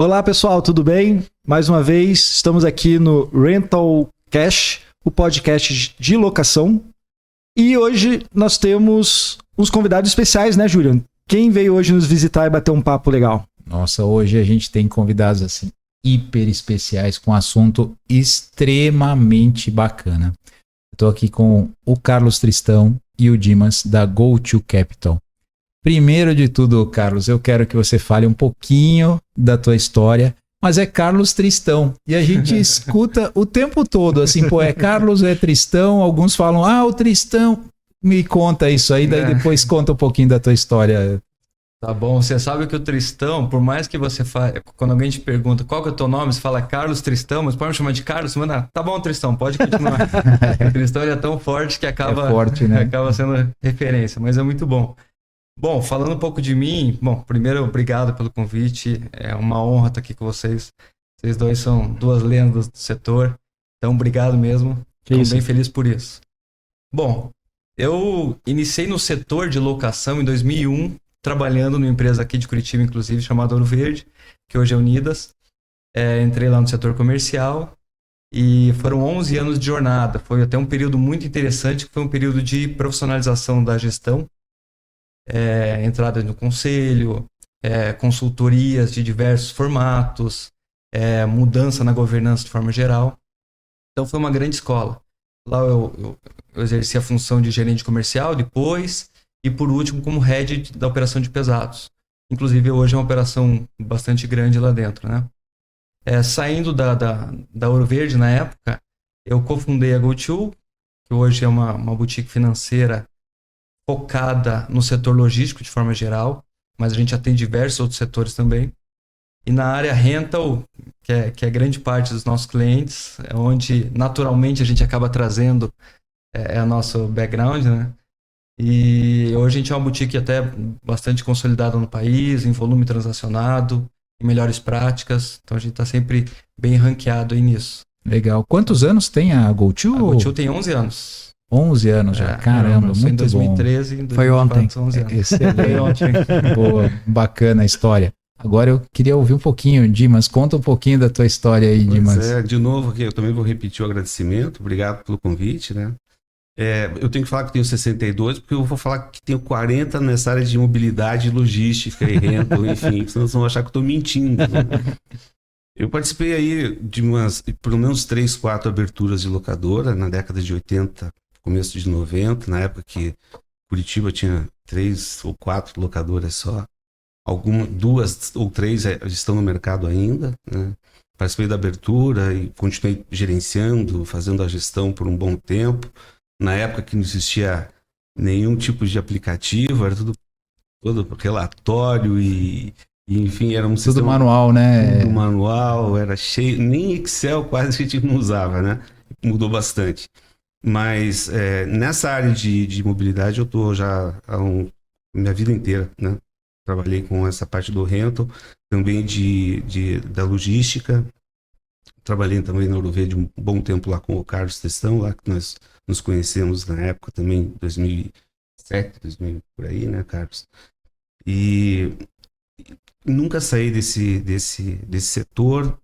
Olá pessoal, tudo bem? Mais uma vez estamos aqui no Rental Cash, o podcast de locação. E hoje nós temos uns convidados especiais, né, Julian? Quem veio hoje nos visitar e bater um papo legal? Nossa, hoje a gente tem convidados assim hiper especiais com um assunto extremamente bacana. Estou aqui com o Carlos Tristão e o Dimas da Go2 Capital. Primeiro de tudo, Carlos, eu quero que você fale um pouquinho da tua história, mas é Carlos Tristão. E a gente escuta o tempo todo, assim, pô, é Carlos ou é Tristão? Alguns falam, o Tristão. Me conta isso aí, daí depois conta um pouquinho da tua história. Tá bom, você sabe que o Tristão, por mais que você fale, quando alguém te pergunta qual que é o teu nome, você fala Carlos Tristão, mas pode me chamar de Carlos, você manda, tá bom, Tristão, pode continuar. O Tristão ele é tão forte que acaba, forte, né? acaba sendo referência, mas é muito bom. Bom, falando um pouco de mim, primeiro, obrigado pelo convite, é uma honra estar aqui com vocês. Vocês dois são duas lendas do setor, então obrigado mesmo, estou bem feliz por isso. Bom, eu iniciei no setor de locação em 2001, trabalhando numa empresa aqui de Curitiba, inclusive, chamada Ouro Verde, que hoje é Unidas. Entrei lá no setor comercial e foram 11 anos de jornada. Foi até um período muito interessante, que foi um período de profissionalização da gestão. Entrada no conselho, consultorias de diversos formatos, mudança na governança de forma geral. Então foi uma grande escola. Lá eu exerci a função de gerente comercial depois e por último como head da operação de pesados. Inclusive hoje é uma operação bastante grande lá dentro, né? Saindo da Ouro Verde na época, eu cofundei a Go2, que hoje é uma boutique financeira focada no setor logístico de forma geral, mas a gente atende diversos outros setores também. E na área rental, que é grande parte dos nossos clientes, é onde naturalmente a gente acaba trazendo o nosso background, né? E hoje a gente é uma boutique até bastante consolidada no país, em volume transacionado, em melhores práticas, então a gente está sempre bem ranqueado aí nisso. Legal. Quantos anos tem a Go2? A Go2 tem 11 anos. 11 anos já, caramba, muito em 2013, bom. Em 2013, Foi ontem. 11 anos. Excelente. Foi ontem. Boa, bacana a história. Agora eu queria ouvir um pouquinho, Dimas, conta um pouquinho da tua história aí, Dimas. De novo aqui, eu também vou repetir o agradecimento, obrigado pelo convite, né? Eu tenho que falar que eu tenho 62, porque eu vou falar que tenho 40 nessa área de mobilidade, logística e rental, enfim, senão vocês vão achar que eu estou mentindo. Né? Eu participei aí de pelo menos 3, 4 aberturas de locadora na década de 80, começo de 90, na época que Curitiba tinha 3 ou 4 locadoras só. 2 ou 3 estão no mercado ainda, né? Participei da abertura e continuei gerenciando, fazendo a gestão por um bom tempo. Na época que não existia nenhum tipo de aplicativo, era tudo relatório e enfim, era um tudo sistema... manual, né? Tudo manual, era cheio, nem Excel quase que a gente não usava, né? Mudou bastante. Mas nessa área de mobilidade eu estou já minha vida inteira, né? Trabalhei com essa parte do rental, também da logística. Trabalhei também na Ouro Verde um bom tempo lá com o Carlos Tristão, lá que nós nos conhecemos na época também, 2007, 2000, por aí, né, Carlos? E nunca saí desse setor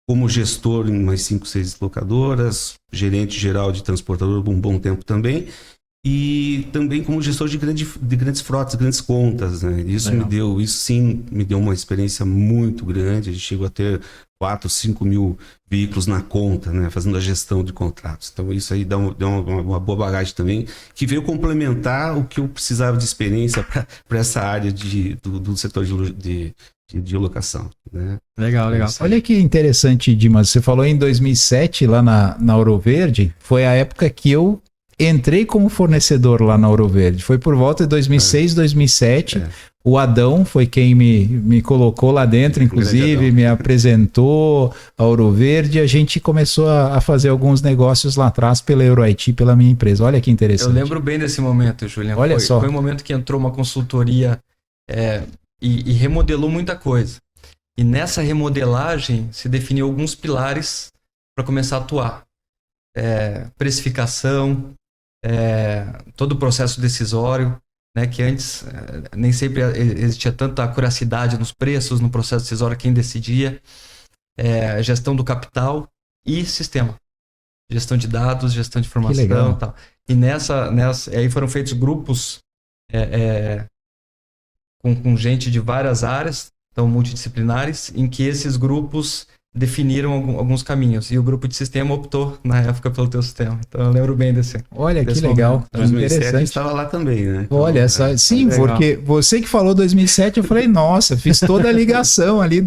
como gestor em umas 5, 6 locadoras, gerente geral de transportador por um bom tempo também, e também como gestor de grandes frotas, grandes contas, né? Isso sim me deu uma experiência muito grande. A gente chegou a ter 4, 5 mil veículos na conta, né? Fazendo a gestão de contratos. Então isso aí deu uma boa bagagem também, que veio complementar o que eu precisava de experiência para essa área do setor de locação, né? Legal. Olha que interessante, Dimas. Você falou em 2007 lá na Ouro Verde, foi a época que eu entrei como fornecedor lá na Ouro Verde. Foi por volta de 2006, 2007. O Adão foi quem me colocou lá dentro, inclusive, me apresentou a Ouro Verde. A gente começou a fazer alguns negócios lá atrás pela EuroIT, pela minha empresa. Olha que interessante. Eu lembro bem desse momento, Julian. Olha só. Foi um momento que entrou uma consultoria e remodelou muita coisa. E nessa remodelagem se definiu alguns pilares para começar a atuar. Precificação, todo o processo decisório. né, que antes nem sempre existia tanta acuracidade nos preços, no processo decisório, quem decidia, gestão do capital e sistema. Gestão de dados, gestão de informação e tal. E aí foram feitos grupos com gente de várias áreas, então multidisciplinares, em que esses grupos definiram alguns caminhos. E o grupo de sistema optou, na época, pelo teu sistema. Então eu lembro bem desse. Olha, que legal. Em 2007 Interessante. estava lá também, né? Então, Olha, sim, porque você que falou 2007, eu falei, nossa, fiz toda a ligação ali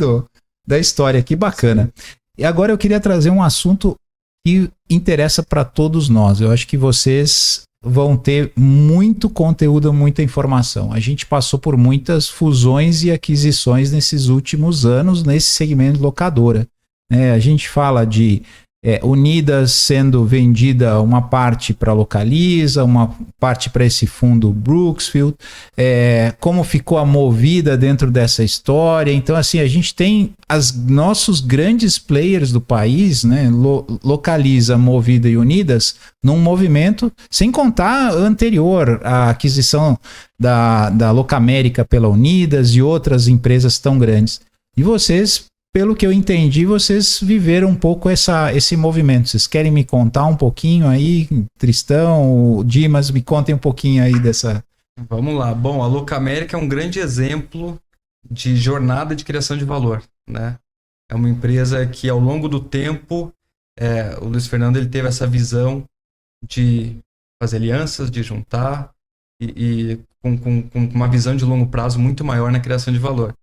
da história. Que bacana. E agora eu queria trazer um assunto que interessa para todos nós. Eu acho que vocês vão ter muito conteúdo, muita informação. A gente passou por muitas fusões e aquisições nesses últimos anos nesse segmento de locadora. A gente fala de Unidas sendo vendida uma parte para Localiza, uma parte para esse fundo Brooksfield, como ficou a Movida dentro dessa história. Então, assim, a gente tem nossos grandes players do país, né, Localiza, Movida e Unidas, num movimento, sem contar a anterior, a aquisição da Locamérica pela Unidas e outras empresas tão grandes. E vocês, pelo que eu entendi, vocês viveram um pouco esse movimento. Vocês querem me contar um pouquinho aí, Tristão, Dimas, me contem um pouquinho aí dessa... Vamos lá. Bom, a Locamérica é um grande exemplo de jornada de criação de valor, né? É uma empresa que, ao longo do tempo, o Luiz Fernando ele teve essa visão de fazer alianças, de juntar e com uma visão de longo prazo muito maior na criação de valor.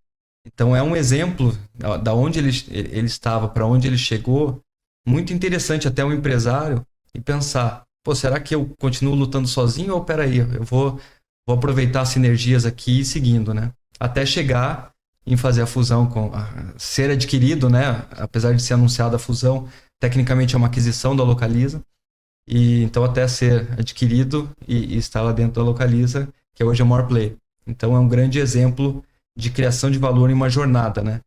Então é um exemplo da onde ele estava, para onde ele chegou, muito interessante até um empresário e pensar, será que eu continuo lutando sozinho ou peraí, eu vou aproveitar as sinergias aqui e seguindo, né? Até chegar em fazer a fusão ser adquirido, né? Apesar de ser anunciada a fusão, tecnicamente é uma aquisição da Localiza, e então até ser adquirido e estar lá dentro da Localiza, que hoje é o maior player. Então é um grande exemplo de criação de valor em uma jornada, né?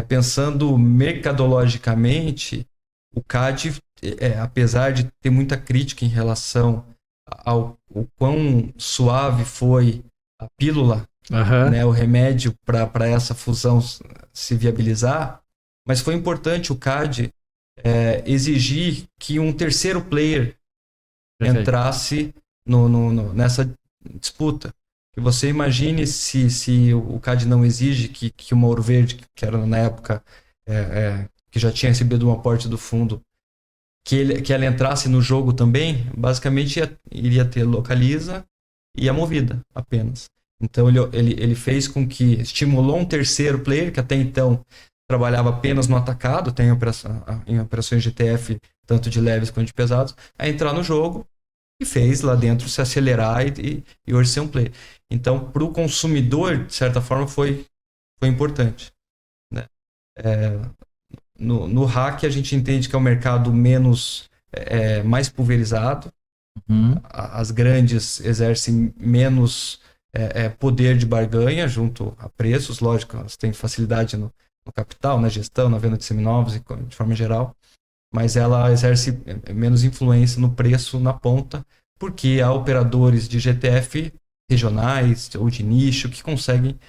Pensando mercadologicamente, o CAD, apesar de ter muita crítica em relação ao quão suave foi a pílula, né, o remédio para essa fusão se viabilizar, mas foi importante o CAD exigir que um terceiro player entrasse nessa disputa. Que você imagine se o CAD não exige que o Ouro Verde, que era na época, que já tinha recebido um aporte do fundo, que ela entrasse no jogo também, basicamente iria ter Localiza e a Movida apenas. Então ele fez com que estimulou um terceiro player, que até então trabalhava apenas no atacado, tem em operações GTF, tanto de leves quanto de pesados, a entrar no jogo e fez lá dentro se acelerar e hoje ser um player. Então, para o consumidor, de certa forma, foi importante, né? No hack, a gente entende que é um mercado mais pulverizado. As grandes exercem menos poder de barganha junto a preços. Lógico, elas têm facilidade no capital, na gestão, na venda de seminovos, de forma geral. Mas ela exerce menos influência no preço na ponta, porque há operadores de GTF regionais ou de nicho que conseguem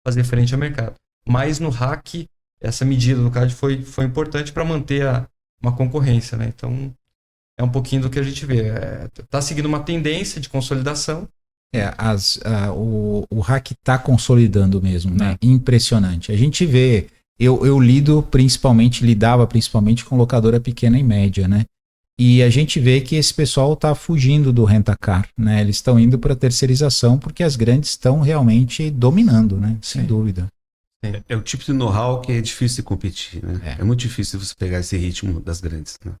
fazer frente ao mercado. Mas no hack, essa medida do CAD foi importante para manter uma concorrência, né? Então, é um pouquinho do que a gente vê. Está seguindo uma tendência de consolidação. O hack está consolidando mesmo, né? Impressionante. A gente vê... Eu lidava principalmente com locadora pequena e média, né? E a gente vê que esse pessoal está fugindo do rent-a-car, né? Eles estão indo para terceirização porque as grandes estão realmente dominando, né? Sem dúvida. É o tipo de know-how que é difícil de competir, né? É muito difícil você pegar esse ritmo das grandes, né?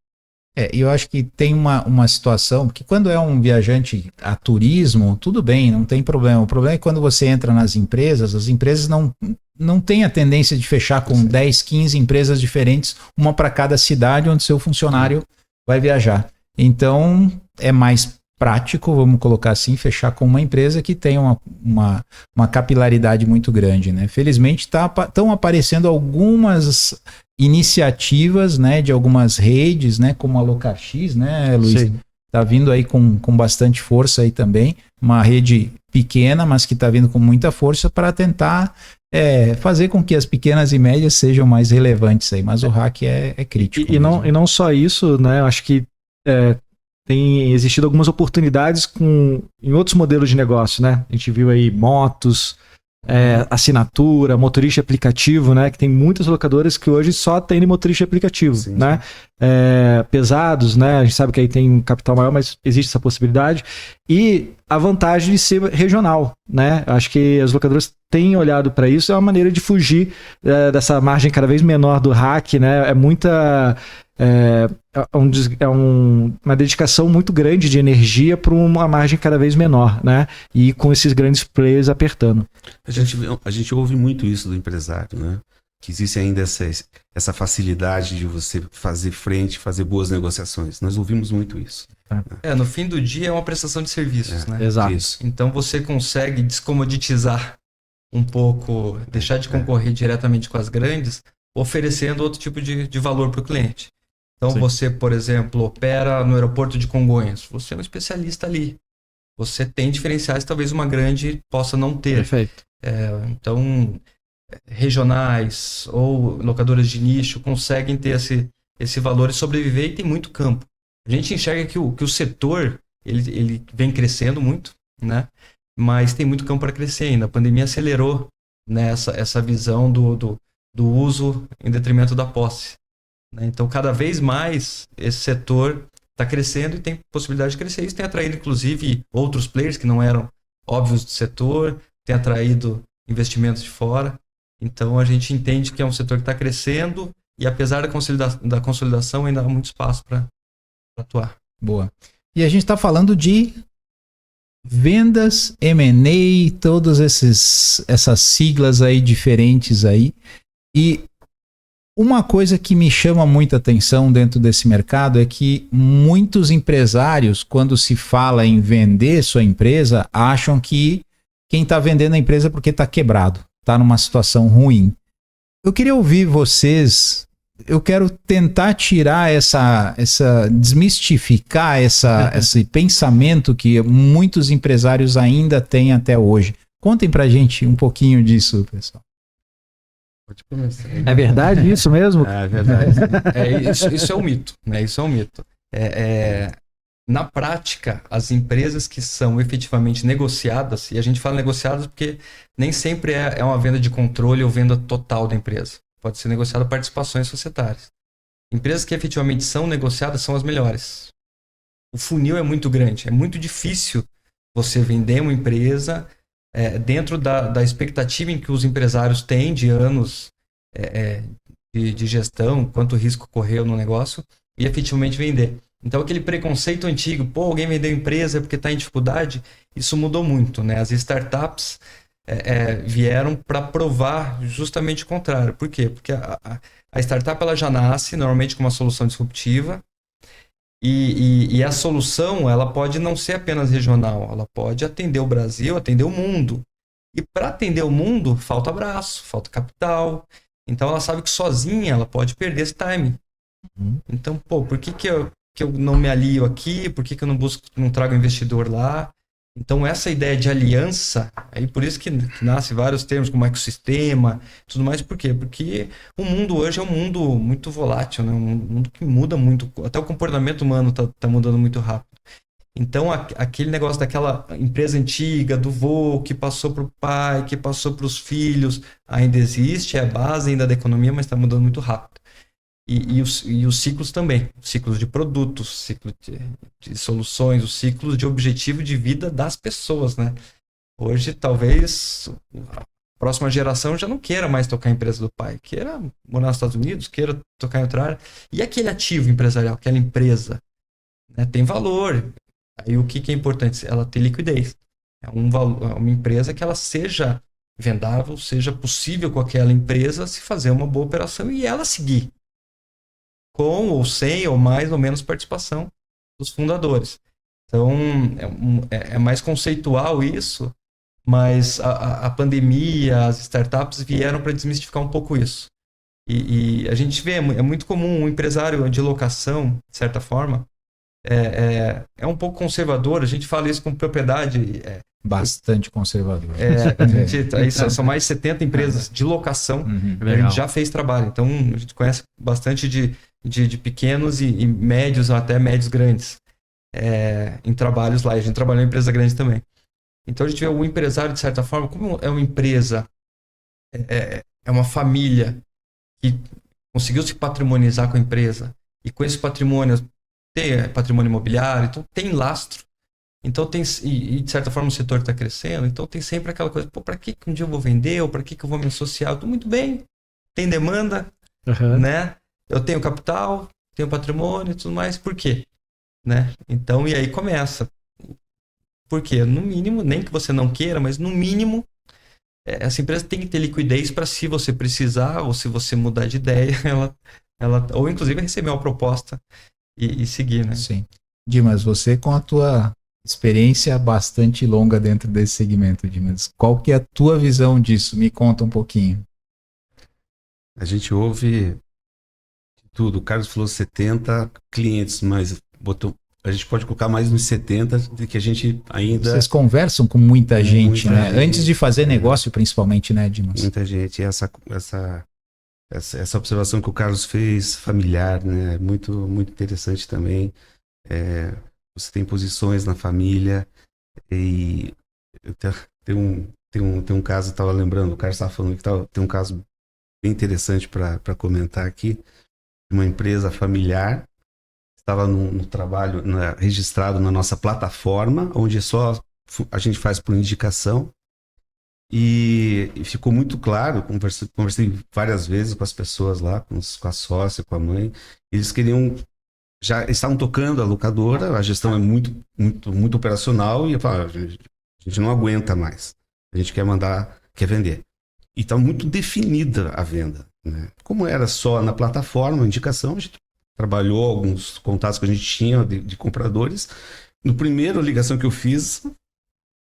E eu acho que tem uma situação, porque quando é um viajante a turismo, tudo bem, não tem problema. O problema é quando você entra nas empresas, as empresas não têm a tendência de fechar com 10, 15 empresas diferentes, uma para cada cidade onde seu funcionário vai viajar. Então, é mais prático, vamos colocar assim, fechar com uma empresa que tem uma capilaridade muito grande, né? Felizmente, estão aparecendo algumas iniciativas, né, de algumas redes, né, como a LocarX, né, Luiz? Sim. Tá vindo aí com bastante força aí também, uma rede pequena, mas que está vindo com muita força para tentar fazer com que as pequenas e médias sejam mais relevantes aí. Mas o hack é crítico. E não só isso, né? Eu acho que tem existido algumas oportunidades em outros modelos de negócio, né? A gente viu aí motos, assinatura, motorista aplicativo, né? Que tem muitas locadoras que hoje só atendem motorista aplicativo, sim, né? Pesados, né? A gente sabe que aí tem um capital maior, mas existe essa possibilidade. E a vantagem de ser regional, né? Acho que as locadoras têm olhado para isso, é uma maneira de fugir dessa margem cada vez menor do hack, né? É muita... uma dedicação muito grande de energia para uma margem cada vez menor, né? E com esses grandes players apertando. A gente ouve muito isso do empresário, né? Que existe ainda essa facilidade de você fazer frente, fazer boas negociações. Nós ouvimos muito isso. No fim do dia é uma prestação de serviços, né? Exato. Isso. Então você consegue descomoditizar um pouco, deixar de concorrer diretamente com as grandes, oferecendo outro tipo de valor para o cliente. Então você, por exemplo, opera no aeroporto de Congonhas. Você é um especialista ali. Você tem diferenciais que talvez uma grande possa não ter. Perfeito. Então, regionais ou locadoras de nicho conseguem ter esse valor e sobreviver, e tem muito campo. A gente enxerga que o setor ele vem crescendo muito, né? Mas tem muito campo para crescer ainda. A pandemia acelerou, né, essa visão do uso em detrimento da posse. Então, cada vez mais esse setor está crescendo e tem possibilidade de crescer. Isso tem atraído, inclusive, outros players que não eram óbvios do setor, tem atraído investimentos de fora. Então, a gente entende que é um setor que está crescendo e, apesar da consolidação, ainda há muito espaço para atuar. Boa. E a gente está falando de vendas, M&A, todas essas siglas aí diferentes aí. E uma coisa que me chama muita atenção dentro desse mercado é que muitos empresários, quando se fala em vender sua empresa, acham que quem está vendendo a empresa é porque está quebrado, está numa situação ruim. Eu queria ouvir vocês, eu quero tentar tirar desmistificar esse pensamento que muitos empresários ainda têm até hoje. Contem pra gente um pouquinho disso, pessoal. É verdade isso mesmo? É verdade. Isso é um mito, né? Isso é um mito. Na prática, as empresas que são efetivamente negociadas, e a gente fala negociadas porque nem sempre é uma venda de controle ou venda total da empresa. Pode ser negociada participações societárias. Empresas que efetivamente são negociadas são as melhores. O funil é muito grande, é muito difícil você vender uma empresa dentro da expectativa em que os empresários têm de anos de gestão, quanto risco correu no negócio, e efetivamente vender. Então, aquele preconceito antigo, alguém vendeu empresa porque está em dificuldade, isso mudou muito, né? As startups vieram para provar justamente o contrário. Por quê? Porque a startup ela já nasce normalmente com uma solução disruptiva, e a solução ela pode não ser apenas regional, ela pode atender o Brasil, atender o mundo. E para atender o mundo, falta braço, falta capital. Então ela sabe que sozinha ela pode perder esse timing. Então, por que eu não me alio aqui? Por que eu não trago investidor lá? Então essa ideia de aliança, aí por isso que nasce vários termos como ecossistema, tudo mais. Por quê? Porque o mundo hoje é um mundo muito volátil, né? Um mundo que muda muito, até o comportamento humano tá mudando muito rápido. Então aquele negócio daquela empresa antiga, do vô, que passou para o pai, que passou para os filhos, ainda existe, é a base ainda da economia, mas está mudando muito rápido. E os ciclos também, ciclos de produtos, ciclos de soluções, os ciclos de objetivo de vida das pessoas, né? Hoje, talvez, a próxima geração já não queira mais tocar a empresa do pai, queira morar nos Estados Unidos, queira tocar em outra área. E aquele ativo empresarial, aquela empresa, né, tem valor. Aí o que é importante? Ela ter liquidez. É uma empresa que ela seja vendável, seja possível com aquela empresa se fazer uma boa operação e ela seguir. Com ou sem ou mais ou menos participação dos fundadores. Então, é mais conceitual isso, mas a pandemia, as startups vieram para desmistificar um pouco isso. E a gente vê, é muito comum um empresário de locação, de certa forma, é um pouco conservador, a gente fala isso com propriedade, Bastante conservador. Aí são mais de 70 empresas de locação. A gente já fez trabalho. Então, a gente conhece bastante de pequenos e médios, até médios grandes, em trabalhos lá. E a gente trabalhou em empresa grande também. Então, a gente vê o empresário, de certa forma, como é uma empresa, é uma família que conseguiu se patrimonializar com a empresa. E com esse patrimônio, tem patrimônio imobiliário, então tem lastro. Então e de certa forma o setor está crescendo, então tem sempre aquela coisa, para que um dia eu vou vender, ou para que eu vou me associar? Eu tô muito bem, tem demanda, né? Eu tenho capital, tenho patrimônio e tudo mais, por quê? Né? Então, e aí começa. Por quê? No mínimo, nem que você não queira, mas no mínimo, essa empresa tem que ter liquidez para, se você precisar, ou se você mudar de ideia, ela ou inclusive receber uma proposta e seguir, né? Sim. Dimas, você com a tua experiência bastante longa dentro desse segmento, Dimas, qual que é a tua visão disso? Me conta um pouquinho. A gente ouve tudo. O Carlos falou 70 clientes, mas a gente pode colocar mais uns 70 de que a gente ainda... Vocês conversam com muita gente, muita né? gente. Antes de fazer negócio, principalmente, né, Dimas? Muita gente. Essa observação que o Carlos fez, familiar, né? Muito, muito interessante também. Você tem posições na família e tem um caso, estava lembrando, o Carlos estava falando que tem um caso bem interessante para comentar aqui, de uma empresa familiar, estava no trabalho registrado na nossa plataforma, onde só a gente faz por indicação, e ficou muito claro, conversei várias vezes com as pessoas lá, com a sócia, com a mãe, eles já estavam tocando a locadora, a gestão é muito, muito, muito operacional, e eu falo, a gente não aguenta mais, a gente quer vender. E está muito definida a venda, né? Como era só na plataforma, indicação, a gente trabalhou alguns contatos que a gente tinha de compradores. No primeiro ligação que eu fiz,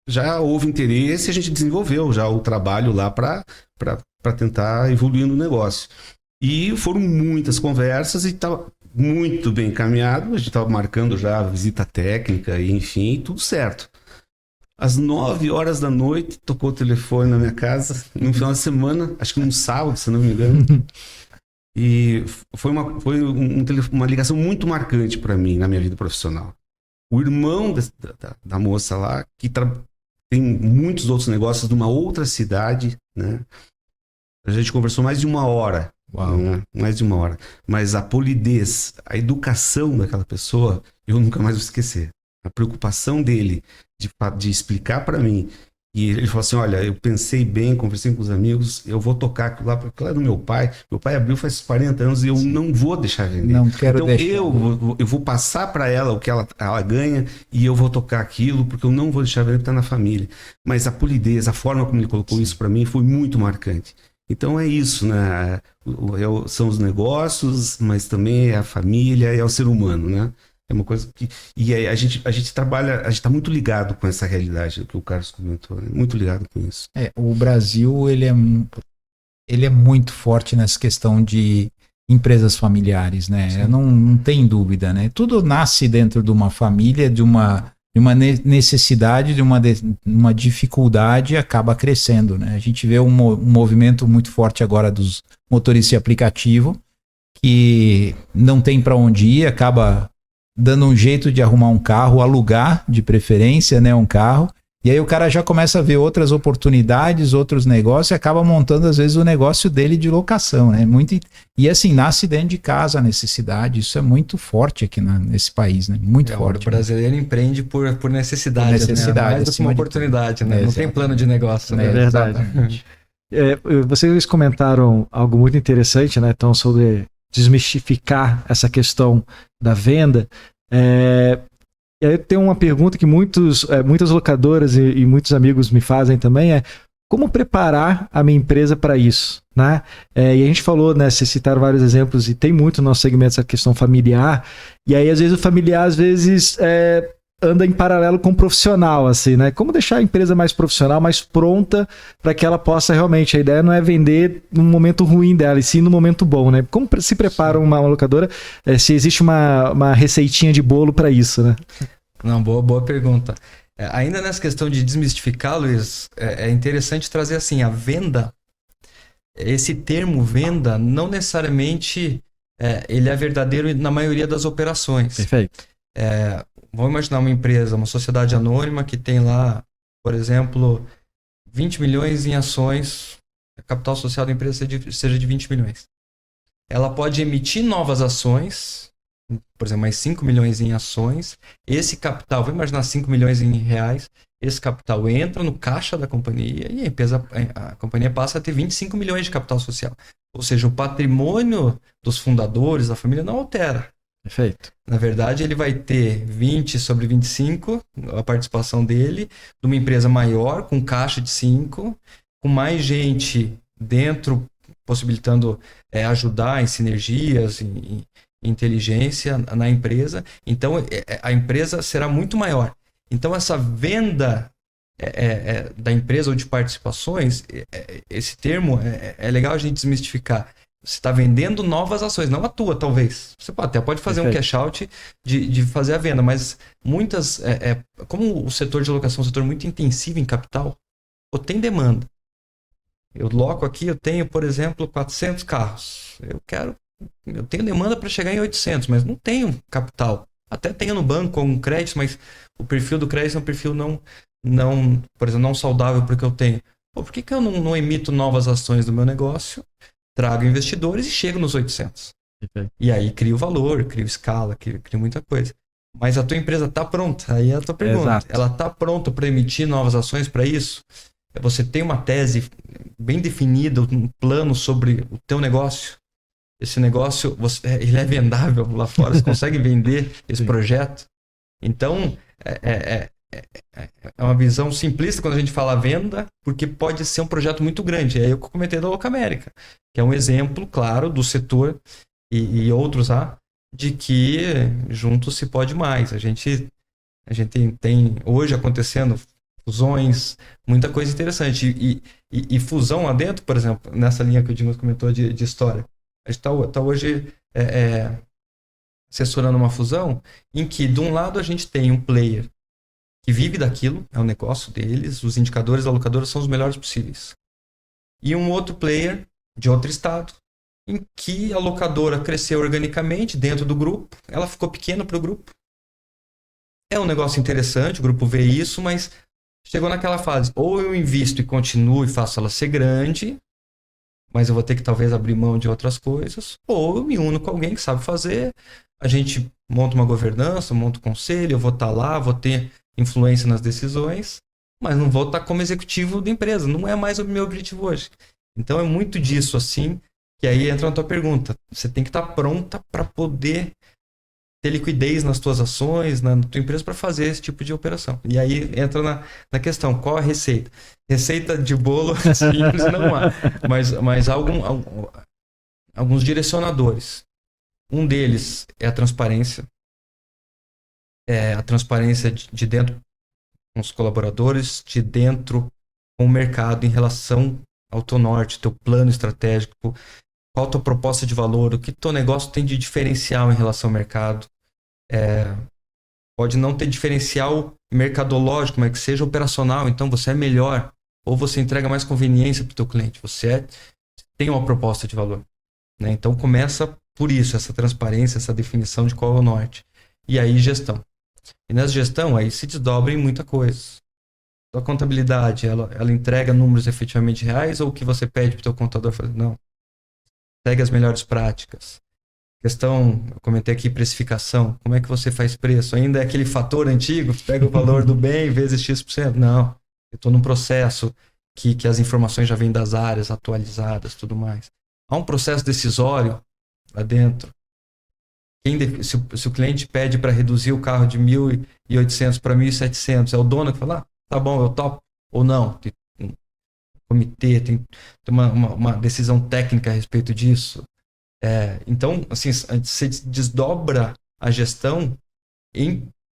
já houve interesse e a gente desenvolveu já o trabalho lá para tentar evoluir no negócio. E foram muitas conversas e estava muito bem encaminhado, a gente estava marcando já a visita técnica e enfim, tudo certo. Às 9 horas da noite, tocou o telefone na minha casa, no final de semana, acho que num sábado, se não me engano. E foi uma ligação muito marcante para mim na minha vida profissional. O irmão da moça lá, que tem muitos outros negócios numa outra cidade, né? A gente conversou mais de 1 hora. Uau. Né? Mais de 1 hora. Mas a polidez, a educação daquela pessoa, eu nunca mais vou esquecer. A preocupação dele de explicar para mim. E ele falou assim, olha, eu pensei bem, conversei com os amigos, eu vou tocar aquilo lá, porque aquilo é do meu pai. Meu pai abriu faz 40 anos e eu não vou deixar vender. Não quero então, deixar. eu vou passar para ela o que ela ganha e eu vou tocar aquilo, porque eu não vou deixar vender, porque está na família. Mas a polidez, a forma como ele colocou isso para mim foi muito marcante. Então é isso, né? São os negócios, mas também é a família, é o ser humano, né? É uma coisa que... E aí a gente trabalha, a gente está muito ligado com essa realidade que o Carlos comentou, né? Muito ligado com isso. O Brasil, ele é muito forte nessa questão de empresas familiares, né? Não tem dúvida, né? Tudo nasce dentro de uma família, de uma necessidade, de uma dificuldade e acaba crescendo, né? A gente vê um movimento muito forte agora dos motoristas de aplicativo que não tem para onde ir, acaba dando um jeito de arrumar um carro, alugar de preferência, né, um carro, e aí o cara já começa a ver outras oportunidades, outros negócios e acaba montando às vezes o negócio dele de locação, né? E assim, nasce dentro de casa a necessidade, isso é muito forte aqui nesse país, né? Muito forte. O brasileiro empreende por necessidade, né? Mais do que uma oportunidade, né? Não tem plano de negócio, né? É verdade. Vocês comentaram algo muito interessante, né? Então, sobre desmistificar essa questão da venda. E aí eu tenho uma pergunta que muitas locadoras e muitos amigos me fazem também, como preparar a minha empresa para isso, né? E a gente falou, né, vocês citaram vários exemplos e tem muito no nosso segmento essa questão familiar, e aí às vezes o familiar anda em paralelo com o profissional, assim, né? Como deixar a empresa mais profissional, mais pronta para que ela possa realmente, a ideia não é vender no momento ruim dela, e sim no momento bom, né? Como se prepara uma locadora, se existe uma receitinha de bolo para isso, né? Não, boa pergunta. Ainda nessa questão de desmistificar, Luiz, é interessante trazer assim, a venda, esse termo venda, não necessariamente ele é verdadeiro na maioria das operações. Perfeito. Vamos imaginar uma empresa, uma sociedade anônima que tem lá, por exemplo, 20 milhões em ações, a capital social da empresa seja de 20 milhões. Ela pode emitir novas ações, por exemplo, mais 5 milhões em ações. Esse capital, vamos imaginar 5 milhões em reais, esse capital entra no caixa da companhia e a companhia passa a ter 25 milhões de capital social. Ou seja, o patrimônio dos fundadores, da família, não altera. Perfeito. Na verdade, ele vai ter 20 sobre 25, a participação dele, de uma empresa maior, com caixa de 5, com mais gente dentro, possibilitando ajudar em sinergias, em inteligência na empresa. Então, a empresa será muito maior. Então, essa venda da empresa ou de participações, esse termo é legal a gente desmistificar. Você está vendendo novas ações, não a tua, talvez. Você até pode fazer um cash out de fazer a venda, mas muitas... como o setor de locação é um setor muito intensivo em capital, tem demanda. Eu loco aqui, eu tenho, por exemplo, 400 carros. Eu tenho demanda para chegar em 800, mas não tenho capital. Até tenho no banco algum crédito, mas o perfil do crédito é um perfil não, por exemplo, não saudável para o que eu tenho. Por que eu não emito novas ações do meu negócio, trago investidores e chego nos 800? E aí crio valor, crio escala, crio muita coisa. Mas a tua empresa está pronta? Aí é a tua pergunta. Exato. Ela está pronta para emitir novas ações para isso? Você tem uma tese bem definida, um plano sobre o teu negócio? Esse negócio, ele é vendável lá fora? Você consegue vender esse projeto? Então, é uma visão simplista quando a gente fala venda, porque pode ser um projeto muito grande. É eu que comentei da Locamérica, que é um exemplo, claro, do setor e outros de que juntos se pode mais. A gente tem hoje acontecendo fusões, muita coisa interessante. E fusão lá dentro, por exemplo, nessa linha que o Dimas comentou de história. A gente está hoje assessorando uma fusão em que, de um lado, a gente tem um player que vive daquilo, é o negócio deles, os indicadores da locadora são os melhores possíveis. E um outro player de outro estado, em que a locadora cresceu organicamente dentro do grupo, ela ficou pequena para o grupo. É um negócio interessante, o grupo vê isso, mas chegou naquela fase, ou eu invisto e continuo e faço ela ser grande, mas eu vou ter que talvez abrir mão de outras coisas, ou eu me uno com alguém que sabe fazer, a gente monta uma governança, monta um conselho, eu vou estar lá, vou ter influência nas decisões, mas não vou estar como executivo da empresa, não é mais o meu objetivo hoje. Então é muito disso assim, que aí entra na tua pergunta, você tem que estar pronta para poder ter liquidez nas tuas ações, na tua empresa para fazer esse tipo de operação. E aí entra na questão, qual a receita? Receita de bolo simples não há, mas há alguns direcionadores. Um deles é a transparência. A transparência de dentro com os colaboradores, de dentro com o mercado em relação ao teu norte, teu plano estratégico, qual a tua proposta de valor, o que teu negócio tem de diferencial em relação ao mercado. Pode não ter diferencial mercadológico, mas que seja operacional, então você é melhor, ou você entrega mais conveniência para o teu cliente, você tem uma proposta de valor, né? Então começa por isso, essa transparência, essa definição de qual é o norte. E aí gestão. E nessa gestão aí se desdobra em muita coisa. A contabilidade, ela entrega números efetivamente reais ou o que você pede para o teu contador fazer? Não. Segue as melhores práticas. Questão, eu comentei aqui, precificação. Como é que você faz preço? Ainda é aquele fator antigo, pega o valor do bem vezes X%. Não, eu estou num processo que as informações já vêm das áreas atualizadas, tudo mais. Há um processo decisório lá dentro. Se o cliente pede para reduzir o carro de 1.800 para 1.700, é o dono que fala, tá bom, eu topo. Ou não, tem um comitê, tem uma decisão técnica a respeito disso. Então, assim, você desdobra a gestão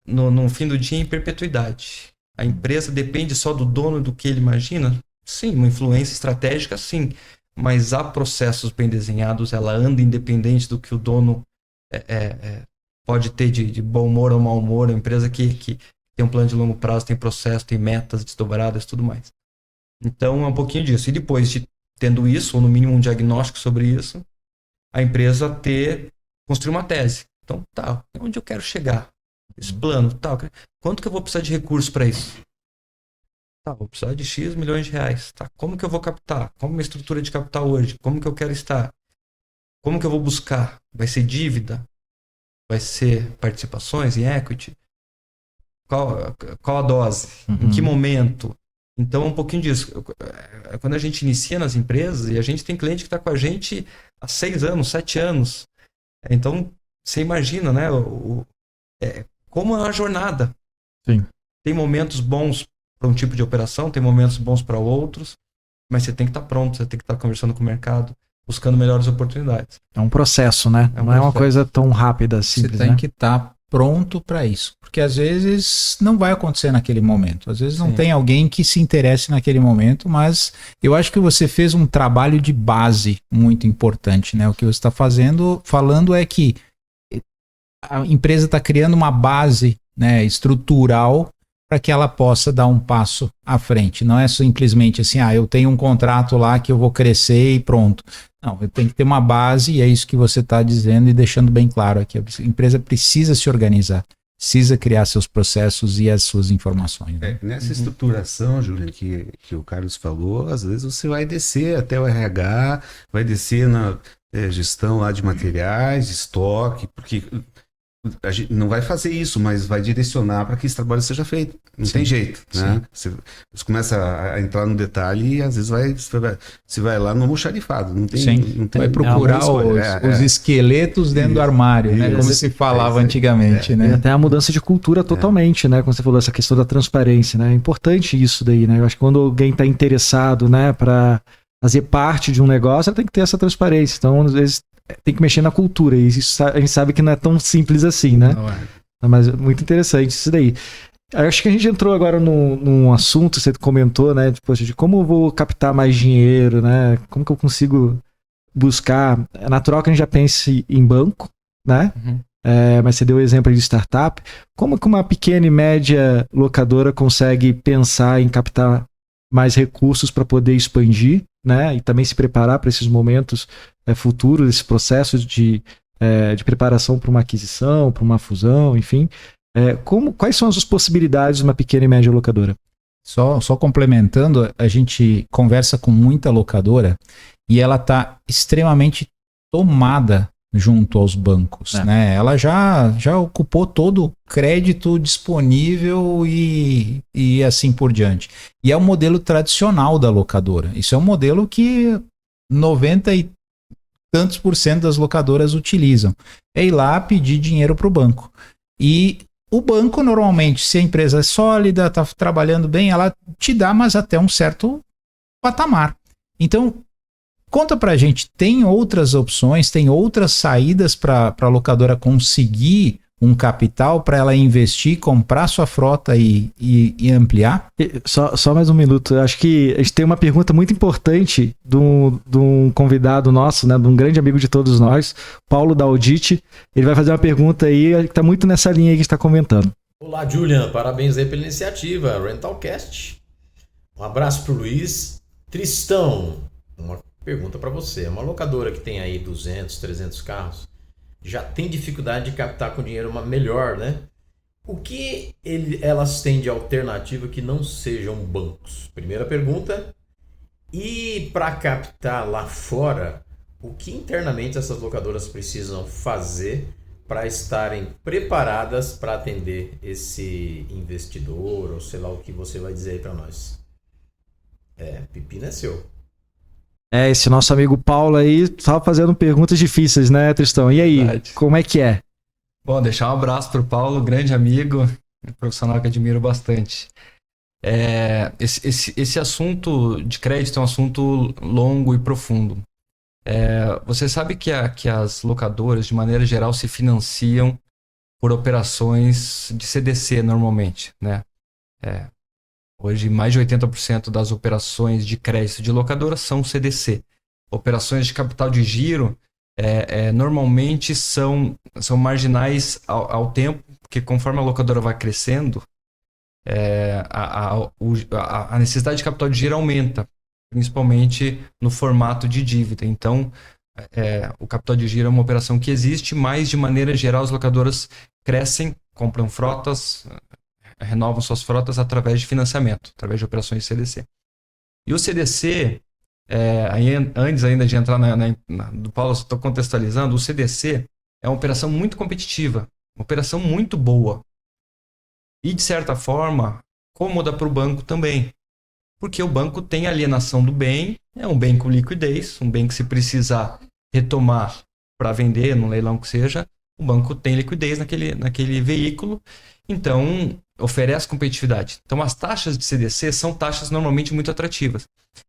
no fim do dia em perpetuidade. A empresa depende só do dono, do que ele imagina? Sim, uma influência estratégica, sim. Mas há processos bem desenhados, ela anda independente do que o dono pode ter de bom humor ou mau humor. É uma empresa que tem um plano de longo prazo, tem processo, tem metas desdobradas e tudo mais. Então, é um pouquinho disso. E depois de tendo isso, ou no mínimo um diagnóstico sobre isso, a empresa construir uma tese. Então, tá, onde eu quero chegar? Esse plano, tá, quanto que eu vou precisar de recursos para isso? Tá, vou precisar de X milhões de reais. Tá, como que eu vou captar? Como é a minha estrutura de capital hoje? Como que eu quero estar? Como que eu vou buscar? Vai ser dívida? Vai ser participações em equity? Qual a dose? Em que momento? Então, um pouquinho disso. Quando a gente inicia nas empresas, e a gente tem cliente que está com a gente há 6 anos, 7 anos. Então, você imagina, né? Como é uma jornada. Sim. Tem momentos bons para um tipo de operação, tem momentos bons para outros, mas você tem que estar pronto, você tem que estar conversando com o mercado, buscando melhores oportunidades. É um processo, né? É um Não é uma processo. coisa tão rápida, simples, Você tem né? que estar pronto para isso. Porque às vezes não vai acontecer naquele momento. Às vezes não Sim. tem alguém que se interesse naquele momento, mas eu acho que você fez um trabalho de base muito importante, né? O que você está falando é que a empresa está criando uma base, né, estrutural para que ela possa dar um passo à frente. Não é simplesmente assim, eu tenho um contrato lá que eu vou crescer e pronto. Não, eu tenho que ter uma base e é isso que você está dizendo e deixando bem claro aqui. A empresa precisa se organizar, precisa criar seus processos e as suas informações. Né? Nessa estruturação, Juliano, que o Carlos falou, às vezes você vai descer até o RH, vai descer na gestão lá de materiais, estoque, porque a gente não vai fazer isso, mas vai direcionar para que esse trabalho seja feito. Não tem jeito, né? Você começa a entrar no detalhe e às vezes você vai lá no almoxarifado. Não tem, não tem, vai procurar os esqueletos dentro do armário, né? Como se falava antigamente, né? E até a mudança de cultura totalmente, né? Quando você falou essa questão da transparência, né? É importante isso daí, né? Eu acho que quando alguém está interessado, né, para fazer parte de um negócio, ela tem que ter essa transparência. Então, às vezes, tem que mexer na cultura. E isso a gente sabe que não é tão simples assim, né? Não é. Mas muito interessante isso daí. Acho que a gente entrou agora num assunto, você comentou, né? De como eu vou captar mais dinheiro, né? Como que eu consigo buscar. É natural que a gente já pense em banco, né? Mas você deu o exemplo de startup. Como que uma pequena e média locadora consegue pensar em captar mais recursos para poder expandir, né? E também se preparar para esses momentos futuros, esse processo de preparação para uma aquisição, para uma fusão, enfim. Quais são as possibilidades de uma pequena e média locadora? Só complementando, a gente conversa com muita locadora e ela está extremamente tomada junto aos bancos, né? Ela já ocupou todo o crédito disponível e assim por diante. E é o modelo tradicional da locadora. Isso é um modelo que 90 e tantos % das locadoras utilizam. É ir lá pedir dinheiro para o banco. E o banco, normalmente, se a empresa é sólida, está trabalhando bem, ela te dá, mas até um certo patamar. Então, conta pra gente, tem outras opções, tem outras saídas para a locadora conseguir um capital para ela investir, comprar sua frota e ampliar? Só mais um minuto. Eu acho que a gente tem uma pergunta muito importante de um convidado nosso, né, de um grande amigo de todos nós, Paulo da Audite. Ele vai fazer uma pergunta aí que está muito nessa linha aí que a gente está comentando. Olá, Julian. Parabéns aí pela iniciativa, Rentalcast. Um abraço para o Luiz. Tristão, uma pergunta para você. Uma locadora que tem aí 200, 300 carros, já tem dificuldade de captar com dinheiro melhor, né? O que elas têm de alternativa que não sejam bancos? Primeira pergunta. E para captar lá fora, o que internamente essas locadoras precisam fazer para estarem preparadas para atender esse investidor, ou sei lá o que você vai dizer aí para nós? Pepino é seu. Esse nosso amigo Paulo aí estava fazendo perguntas difíceis, né, Tristão? E aí, Verdade. como é que é? Bom, deixar um abraço pro Paulo, grande amigo, profissional que admiro bastante. Esse assunto de crédito é um assunto longo e profundo. Você sabe que as locadoras, de maneira geral, se financiam por operações de CDC normalmente, né? Hoje, mais de 80% das operações de crédito de locadora são CDC. Operações de capital de giro normalmente são marginais ao tempo, porque conforme a locadora vai crescendo, a necessidade de capital de giro aumenta, principalmente no formato de dívida. Então, o capital de giro é uma operação que existe, mas de maneira geral as locadoras crescem, compram frotas, renovam suas frotas através de financiamento, através de operações de CDC. E o CDC, antes ainda de entrar do Paulo, estou contextualizando, o CDC é uma operação muito competitiva, uma operação muito boa. E, de certa forma, cômoda para o banco também. Porque o banco tem alienação do bem, é um bem com liquidez, um bem que se precisar retomar para vender, num leilão que seja, o banco tem liquidez naquele veículo, então oferece competitividade. Então as taxas de CDC são taxas normalmente muito atrativas.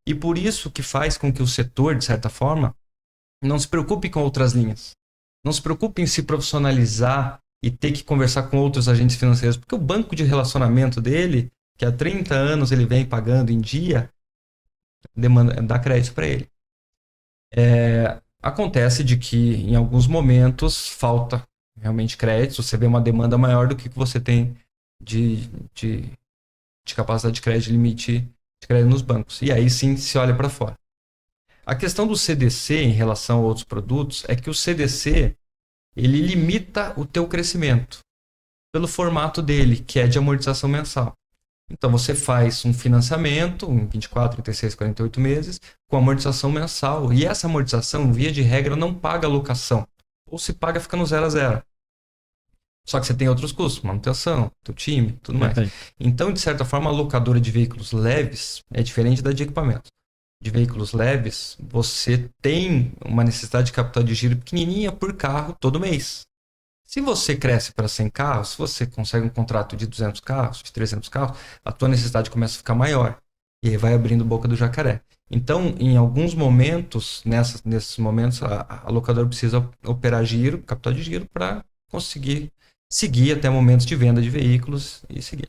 E por isso que faz com que o setor, de certa forma, não se preocupe com outras linhas. Não se preocupe em se profissionalizar e ter que conversar com outros agentes financeiros, porque o banco de relacionamento dele, que há 30 anos ele vem pagando em dia, dá crédito para ele. Acontece de que em alguns momentos falta realmente crédito, você vê uma demanda maior do que você tem de capacidade de crédito, limite de crédito nos bancos. E aí sim se olha para fora. A questão do CDC em relação a outros produtos é que o CDC ele limita o teu crescimento pelo formato dele, que é de amortização mensal. Então você faz um financiamento em 24, 36, 48 meses com amortização mensal. E essa amortização, via de regra, não paga locação. Ou se paga, fica no 0 a 0. Só que você tem outros custos, manutenção, teu time, tudo mais. Então, de certa forma, a locadora de veículos leves é diferente da de equipamentos. De veículos leves, você tem uma necessidade de capital de giro pequenininha por carro todo mês. Se você cresce para 100 carros, se você consegue um contrato de 200 carros, de 300 carros, a tua necessidade começa a ficar maior. E aí vai abrindo boca do jacaré. Então, em alguns momentos, nesses momentos, a locadora precisa operar giro, capital de giro, para conseguir seguir até momentos de venda de veículos e seguir.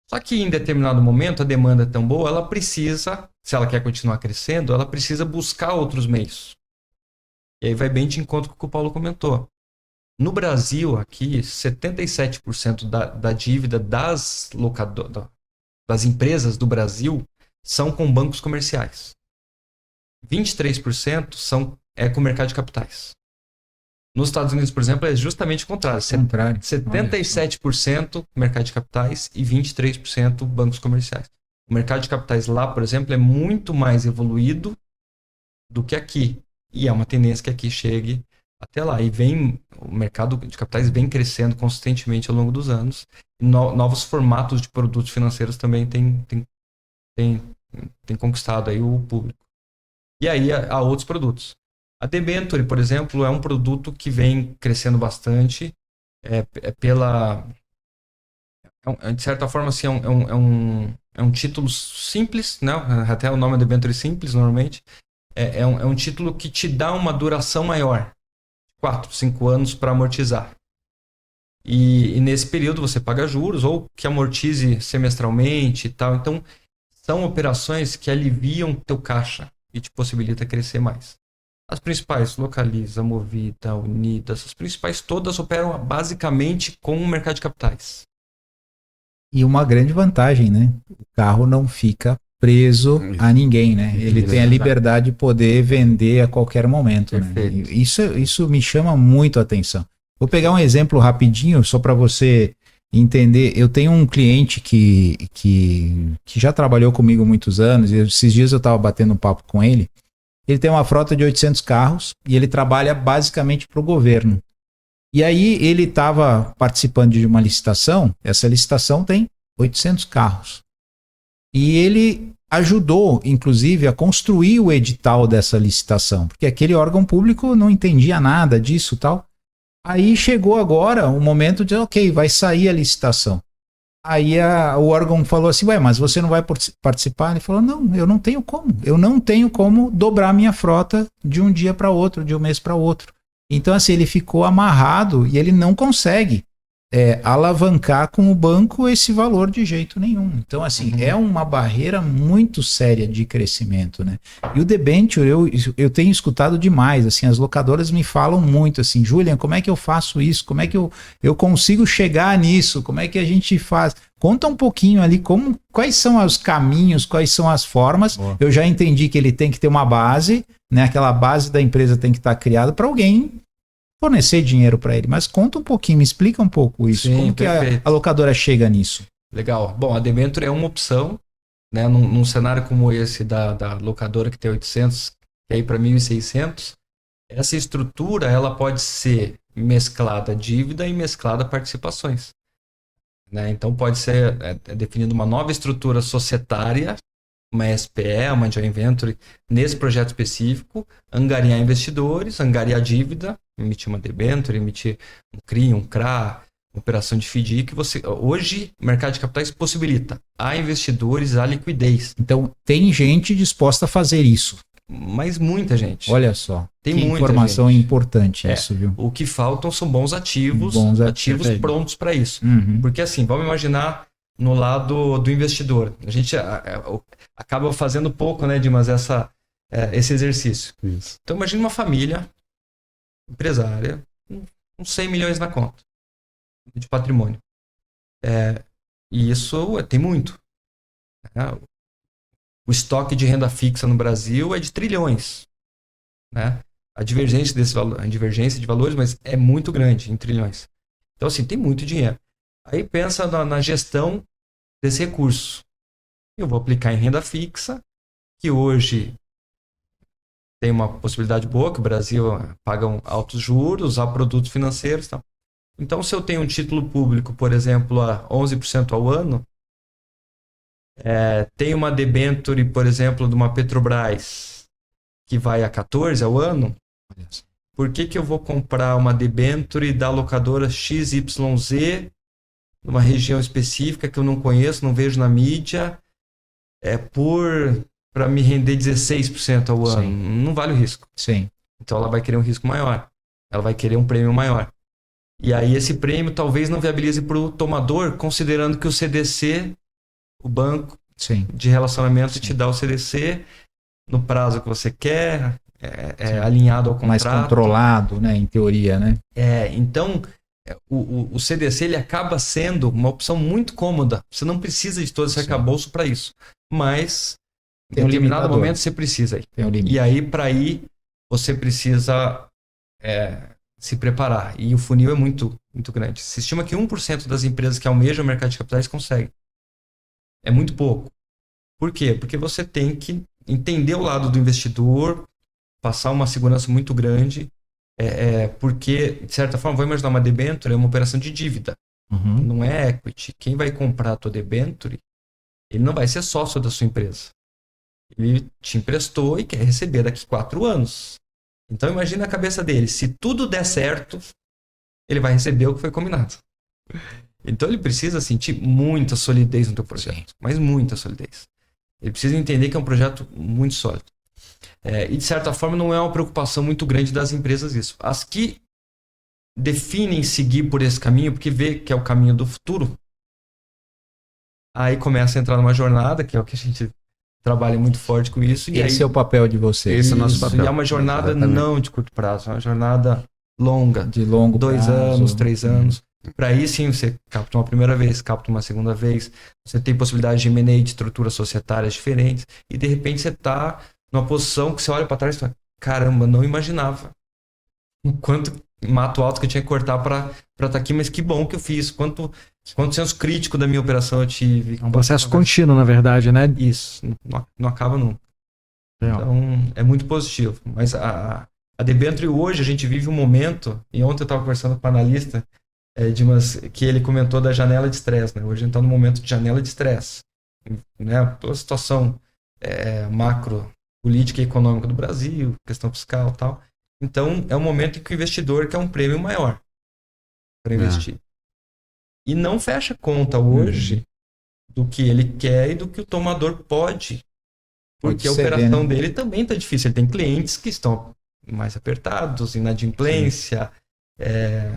Só que em determinado momento, a demanda é tão boa, ela precisa, se ela quer continuar crescendo, ela precisa buscar outros meios. E aí vai bem de encontro com o que o Paulo comentou. No Brasil, aqui, 77% da dívida das empresas do Brasil são com bancos comerciais. 23% é com o mercado de capitais. Nos Estados Unidos, por exemplo, é justamente o contrário. 77% mercado de capitais e 23% bancos comerciais. O mercado de capitais lá, por exemplo, é muito mais evoluído do que aqui. E é uma tendência que aqui chegue até lá. E o mercado de capitais vem crescendo consistentemente ao longo dos anos. Novos formatos de produtos financeiros também têm conquistado aí o público. E aí há outros produtos. A debenture, por exemplo, é um produto que vem crescendo bastante. De certa forma, assim, é um título simples, né? Até o nome é debenture simples, normalmente. É um título que te dá uma duração maior. 4, 5 anos para amortizar. E nesse período você paga juros ou que amortize semestralmente e tal. Então, são operações que aliviam teu caixa e te possibilita crescer mais. As principais, Localiza, Movida, Unidas, as principais todas operam basicamente com o mercado de capitais. E uma grande vantagem, né? O carro não fica preso a ninguém, né? Ele tem a liberdade de poder vender a qualquer momento, né? Isso me chama muito a atenção. Vou pegar um exemplo rapidinho, só para você entender. Eu tenho um cliente que já trabalhou comigo há muitos anos, e esses dias eu estava batendo um papo com ele. Ele tem uma frota de 800 carros e ele trabalha basicamente para o governo. E aí ele estava participando de uma licitação, essa licitação tem 800 carros. E ele ajudou, inclusive, a construir o edital dessa licitação, porque aquele órgão público não entendia nada disso e tal. Aí chegou agora o momento de, ok, vai sair a licitação. Aí o órgão falou assim, mas você não vai participar? Ele falou, não, eu não tenho como. Eu não tenho como dobrar minha frota de um dia para outro, de um mês para outro. Então, assim, ele ficou amarrado e ele não consegue alavancar com o banco esse valor de jeito nenhum. Então, assim, é uma barreira muito séria de crescimento, né? E o debenture, eu tenho escutado demais, assim, as locadoras me falam muito, assim, Julian, como é que eu faço isso? Como é que eu consigo chegar nisso? Como é que a gente faz? Conta um pouquinho ali quais são os caminhos, quais são as formas. Boa. Eu já entendi que ele tem que ter uma base, né? Aquela base da empresa tem que estar criada para alguém fornecer dinheiro para ele. Mas conta um pouquinho, me explica um pouco isso. Sim, Como que perfeito. a locadora chega nisso? Legal. Bom, a debênture é uma opção, né? Num cenário como esse da locadora que tem 800, que aí para 1.600, essa estrutura ela pode ser mesclada dívida e mesclada participações. Né? Então pode ser definida uma nova estrutura societária, uma SPE, uma joint venture, nesse projeto específico, angariar investidores, angariar dívida, emitir uma debênture, emitir um CRI, um CRA, uma operação de FDI, que hoje o mercado de capitais possibilita a investidores a liquidez. Então, tem gente disposta a fazer isso. Mas muita gente. Olha só. Tem que muita informação gente. importante É. isso, viu? O que faltam são bons ativos, ativos perfeito. prontos para isso. Uhum. Porque assim, vamos imaginar no lado do investidor. A gente acaba fazendo pouco, né, Dimas, esse exercício. Isso. Então imagina uma família empresária com 100 milhões na conta de patrimônio. E isso tem muito. Né? O estoque de renda fixa no Brasil é de trilhões. Né? A divergência de valores, mas é muito grande, em trilhões. Então, assim, tem muito dinheiro. Aí pensa na gestão desse recurso. Eu vou aplicar em renda fixa, que hoje tem uma possibilidade boa, que o Brasil paga altos juros, usar produtos financeiros e tal. Então, se eu tenho um título público, por exemplo, a 11% ao ano, tem uma debênture, por exemplo, de uma Petrobras, que vai a 14% ao ano, por que eu vou comprar uma debênture da locadora XYZ, numa região específica que eu não conheço, não vejo na mídia, para me render 16% ao ano? Sim. Não vale o risco. Sim. Então ela vai querer um risco maior. Ela vai querer um prêmio maior. E aí esse prêmio talvez não viabilize para o tomador, considerando que o CDC, o banco Sim. de relacionamento, te dá o CDC no prazo que você quer, alinhado ao contrato. Mais controlado, né? Em teoria, né? Então, o CDC ele acaba sendo uma opção muito cômoda. Você não precisa de todo esse arcabouço para isso. Mas, em Tem um determinado limitador. momento, você precisa ir. Tem um limite. E aí, para ir, você precisa se preparar. E o funil é muito, muito grande. Se estima que 1% das empresas que almejam o mercado de capitais conseguem. É muito pouco. Por quê? Porque você tem que entender o lado do investidor, passar uma segurança muito grande, porque, de certa forma, vou imaginar uma debênture é uma operação de dívida. Uhum. Não é equity. Quem vai comprar a tua debênture, ele não vai ser sócio da sua empresa. Ele te emprestou e quer receber daqui 4 anos. Então imagina a cabeça dele. Se tudo der certo, ele vai receber o que foi combinado. Então ele precisa sentir muita solidez no teu projeto. Sim. Mas muita solidez. Ele precisa entender que é um projeto muito sólido. E de certa forma não é uma preocupação muito grande das empresas isso. As que definem seguir por esse caminho, porque vê que é o caminho do futuro, aí começa a entrar numa jornada, que é o que a gente trabalha muito forte com isso. E Esse aí, é o papel de vocês. Esse é o nosso isso, papel. E é uma jornada Exatamente. não de curto prazo, é uma jornada longa. De longo 2 prazo. anos, 3 anos. Para aí sim você capta uma primeira vez, capta uma segunda vez. Você tem possibilidade de M&A, de estruturas societárias diferentes. E de repente você está numa posição que você olha para trás e fala, caramba, não imaginava o quanto mato alto que eu tinha que cortar para estar aqui, mas que bom que eu fiz. Quanto senso crítico da minha operação eu tive. É um processo contínuo, na verdade, né? Isso, não acaba nunca. Legal. Então, é muito positivo. Mas a debênture hoje, a gente vive um momento, e ontem eu estava conversando com o analista, que ele comentou da janela de estresse. Né? Hoje a gente está no momento de janela de estresse. Né? Pela situação macro, política e econômica do Brasil, questão fiscal e tal. Então, é um momento em que o investidor quer um prêmio maior para investir. E não fecha conta hoje do que ele quer e do que o tomador pode. Porque a operação dele também está difícil. Ele tem clientes que estão mais apertados, inadimplência,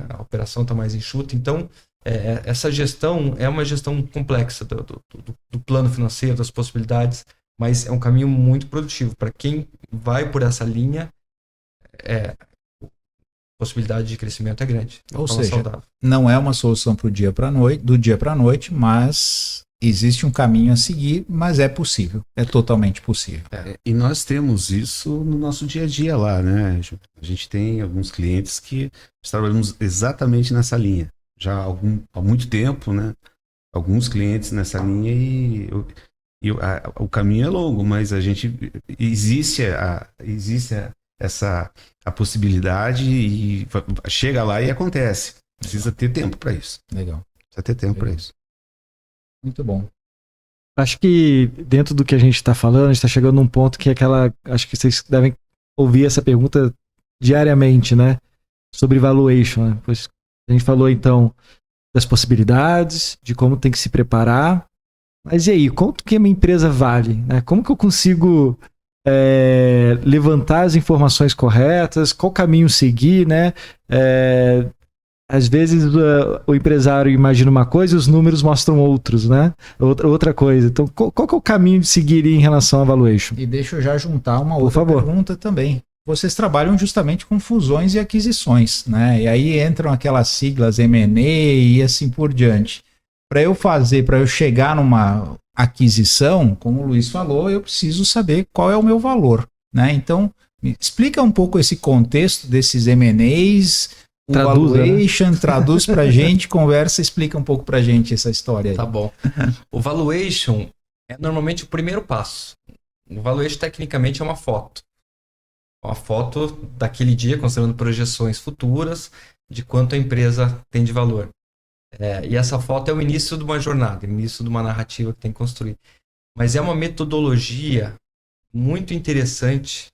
a operação está mais enxuta. Então, essa gestão é uma gestão complexa do plano financeiro, das possibilidades, mas é um caminho muito produtivo. Para quem vai por essa linha, possibilidade de crescimento é grande. Ou de forma seja, saudável. não é uma solução do dia para a noite, mas existe um caminho a seguir, mas é possível, é totalmente possível. E nós temos isso no nosso dia a dia lá, né? A gente tem alguns clientes que nós trabalhamos exatamente nessa linha, já há muito tempo, né? Alguns clientes nessa linha o caminho é longo, mas existe a possibilidade e chega lá e acontece. Precisa ter tempo para isso. Legal. Precisa ter tempo para isso. Muito bom. Acho que dentro do que a gente está falando, a gente está chegando num ponto que é aquela. Acho que vocês devem ouvir essa pergunta diariamente, né? Sobre valuation. Né? Pois a gente falou então das possibilidades, de como tem que se preparar. Mas e aí, quanto que a minha empresa vale? Né? Como que eu consigo levantar as informações corretas? Qual caminho seguir, né? Às vezes o empresário imagina uma coisa e os números mostram outros, né? Outra coisa. Então, qual que é o caminho de seguir em relação à valuation? E deixa eu já juntar uma Por outra favor. pergunta também. Vocês trabalham justamente com fusões e aquisições, né? E aí entram aquelas siglas M&A e assim por diante. Para eu chegar numa aquisição, como o Luiz falou, eu preciso saber qual é o meu valor, né? Então, me explica um pouco esse contexto desses M&As, o valuation, traduz pra gente, conversa, explica um pouco pra gente essa história aí. Tá bom. O valuation é normalmente o primeiro passo. O valuation, tecnicamente, é uma foto. Uma foto daquele dia, considerando projeções futuras de quanto a empresa tem de valor. E essa foto é o início de uma jornada, o início de uma narrativa que tem que construir. Mas é uma metodologia muito interessante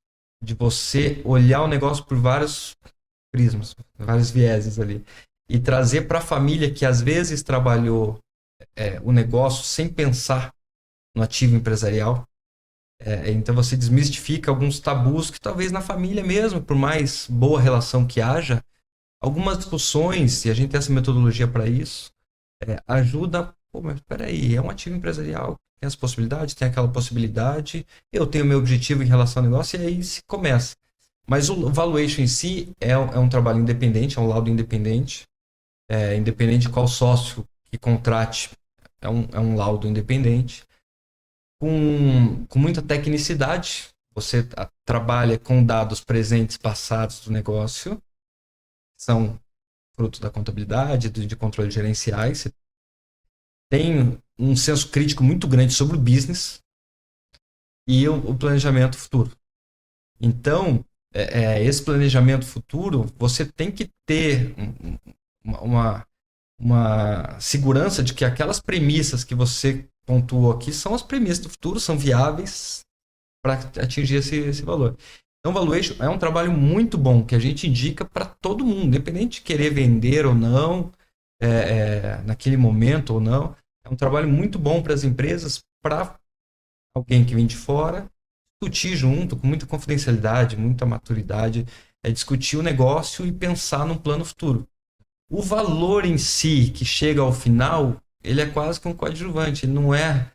de você olhar o negócio por vários prismas, vários vieses ali. E trazer para a família que às vezes trabalhou o negócio sem pensar no ativo empresarial. Então você desmistifica alguns tabus que talvez na família mesmo, por mais boa relação que haja, algumas discussões, e a gente tem essa metodologia para isso, ajuda. Pô, mas peraí, é um ativo empresarial, tem as possibilidades, tem aquela possibilidade, eu tenho meu objetivo em relação ao negócio, e aí se começa. Mas o valuation em si é um trabalho independente, é um laudo independente, independente de qual sócio que contrate, é um laudo independente, com muita tecnicidade. Você trabalha com dados presentes, passados do negócio, são fruto da contabilidade, de controle gerenciais. Você tem um senso crítico muito grande sobre o business e o planejamento futuro. Então, esse planejamento futuro, você tem que ter uma segurança de que aquelas premissas que você pontuou aqui são as premissas do futuro, são viáveis para atingir esse valor. Então, o valuation é um trabalho muito bom que a gente indica para todo mundo, independente de querer vender ou não, naquele momento ou não. É um trabalho muito bom para as empresas, para alguém que vem de fora, discutir junto, com muita confidencialidade, muita maturidade, discutir o negócio e pensar num plano futuro. O valor em si, que chega ao final, ele é quase que um coadjuvante, ele não é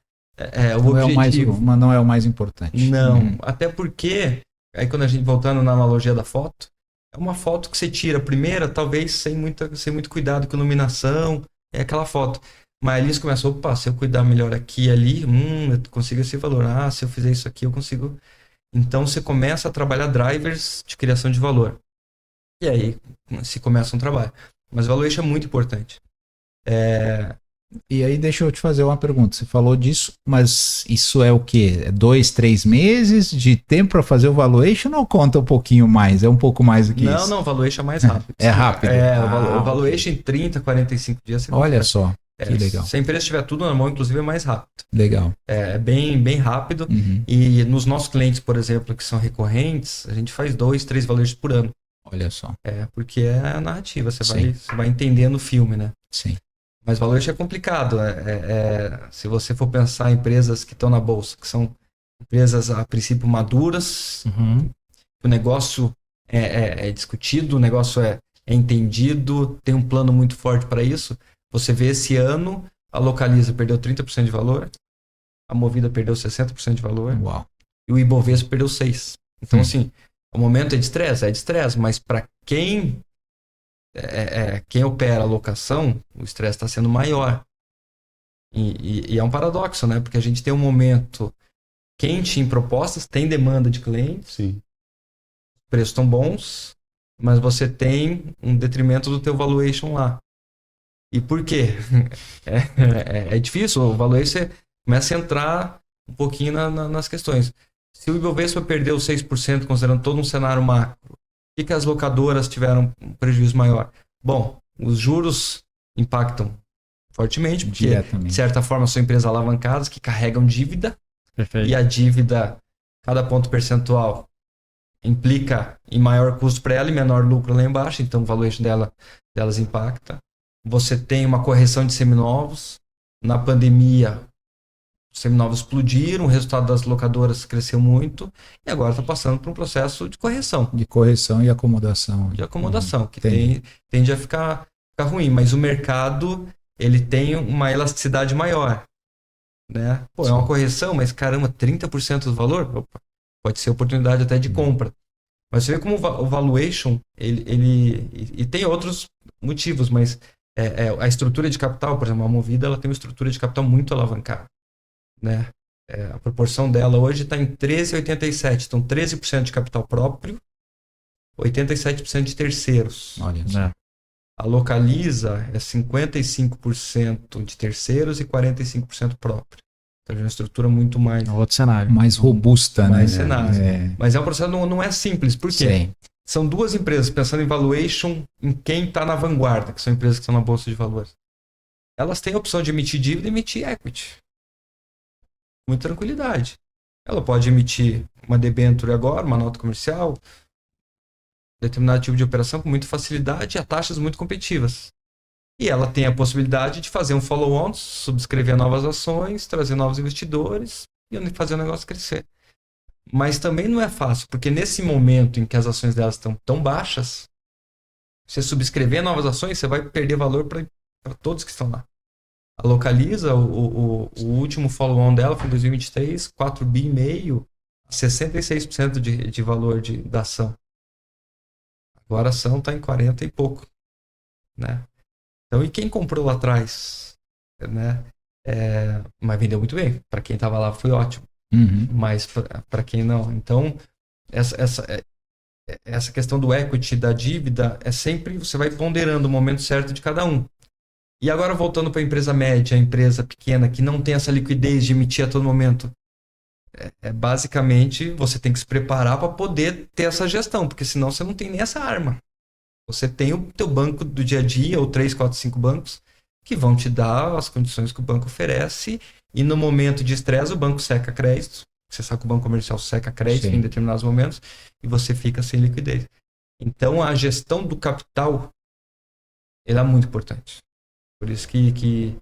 o objetivo. Mas não é o mais importante. Não, até porque, aí quando a gente voltando na analogia da foto, é uma foto que você tira a primeira, talvez sem muito cuidado com iluminação, é aquela foto. Mas ali você começa, opa, se eu cuidar melhor aqui e ali, eu consigo esse valor. Se eu fizer isso aqui, eu consigo. Então você começa a trabalhar drivers de criação de valor. E aí se começa um trabalho. Mas o valuation é muito importante. E aí deixa eu te fazer uma pergunta. Você falou disso, mas isso é o quê? 2, 3 meses de tempo para fazer o valuation ou conta um pouquinho mais? É um pouco mais do que isso? Não, o valuation é mais rápido. É rápido? O valuation em 30, 45 dias. Você olha só, que legal. Se a empresa tiver tudo na mão, inclusive é mais rápido. Legal. É bem, bem rápido. Uhum. E nos nossos clientes, por exemplo, que são recorrentes, a gente faz 2, 3 valuations por ano. Olha só. Porque é a narrativa, você vai entendendo o filme, né? Sim. Mas valuation é complicado. Se você for pensar em empresas que estão na bolsa, que são empresas a princípio maduras, o negócio é discutido, o negócio é entendido, tem um plano muito forte para isso. Você vê esse ano, a Localiza perdeu 30% de valor, a Movida perdeu 60% de valor. Uau. E o Ibovespa perdeu 6%. Então, assim, o momento é de estresse, mas para quem quem opera a locação, o estresse está sendo maior. E é um paradoxo, né? Porque a gente tem um momento quente em propostas, tem demanda de clientes, Sim. preços estão bons, mas você tem um detrimento do teu valuation lá. E por quê? É difícil, o valuation você começa a entrar um pouquinho nas questões. Se o Ibovespa perdeu 6%, considerando todo um cenário macro, o que as locadoras tiveram um prejuízo maior? Bom, os juros impactam fortemente, porque de certa forma são empresas alavancadas que carregam dívida. Perfeito. E a dívida, cada ponto percentual implica em maior custo para ela e menor lucro lá embaixo, então o valuation delas impacta. Você tem uma correção de seminovos. Na pandemia, os seminovos explodiram, o resultado das locadoras cresceu muito e agora está passando por um processo de correção. De correção e acomodação. De acomodação, que Entendi. tende a ficar ruim, mas o mercado ele tem uma elasticidade maior. Né? Pô, é uma correção, mas caramba, 30% do valor? Opa, pode ser oportunidade até de compra. Mas você vê como o valuation, ele tem outros motivos, mas a estrutura de capital, por exemplo, a Movida, ela tem uma estrutura de capital muito alavancada. Né? A proporção dela hoje está em 13,87%. Então, 13% de capital próprio, 87% de terceiros. Olha só. A Localiza é 55% de terceiros e 45% próprio. Então, é uma estrutura muito mais... Outro cenário. Mais robusta, mais né? cenário. Mas é um processo não é simples. Por quê? Sim. São duas empresas pensando em valuation, em quem está na vanguarda, que são empresas que estão na Bolsa de Valores. Elas têm a opção de emitir dívida e emitir equity. Muita tranquilidade. Ela pode emitir uma debênture agora, uma nota comercial, determinado tipo de operação com muita facilidade e a taxas muito competitivas. E ela tem a possibilidade de fazer um follow-on, subscrever novas ações, trazer novos investidores e fazer o negócio crescer. Mas também não é fácil, porque nesse momento em que as ações delas estão tão baixas, você subscrever novas ações, você vai perder valor para todos que estão lá. A Localiza, o último follow-on dela foi em 2023, 4,5 bi, 66% de valor da ação. Agora a ação está em 40 e pouco. Né? Então, e quem comprou lá atrás? Né? Mas vendeu muito bem. Para quem estava lá foi ótimo. Uhum. Mas para quem não. Então, essa questão do equity, da dívida, é sempre você vai ponderando o momento certo de cada um. E agora voltando para a empresa média, a empresa pequena, que não tem essa liquidez de emitir a todo momento. Basicamente, você tem que se preparar para poder ter essa gestão, porque senão você não tem nem essa arma. Você tem o teu banco do dia a dia, ou 3, 4, 5 bancos, que vão te dar as condições que o banco oferece, e no momento de estresse o banco seca crédito. Você sabe que o banco comercial seca crédito em determinados momentos, e você fica sem liquidez. Então, a gestão do capital ela é muito importante. Por isso que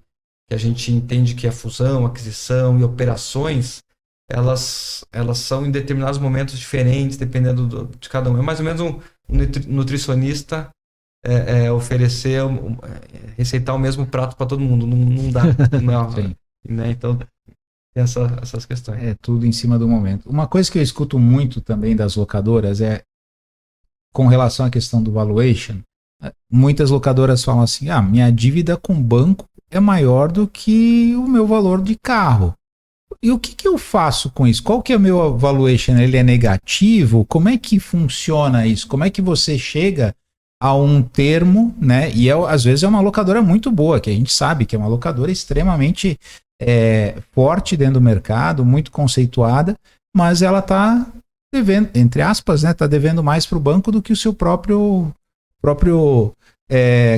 a gente entende que a fusão, aquisição e operações elas são em determinados momentos diferentes, dependendo de cada um. É mais ou menos um nutricionista oferecer, receitar o mesmo prato para todo mundo. Não dá. Não, né? Então, tem essas questões. É tudo em cima do momento. Uma coisa que eu escuto muito também das locadoras é com relação à questão do valuation. Muitas locadoras falam assim, minha dívida com o banco é maior do que o meu valor de carro. E o que eu faço com isso? Qual que é o meu valuation? Ele é negativo? Como é que funciona isso? Como é que você chega a um termo, né? E às vezes é uma locadora muito boa, que a gente sabe que é uma locadora extremamente forte dentro do mercado, muito conceituada, mas ela está devendo, entre aspas, né? Está devendo mais para o banco do que o seu próprio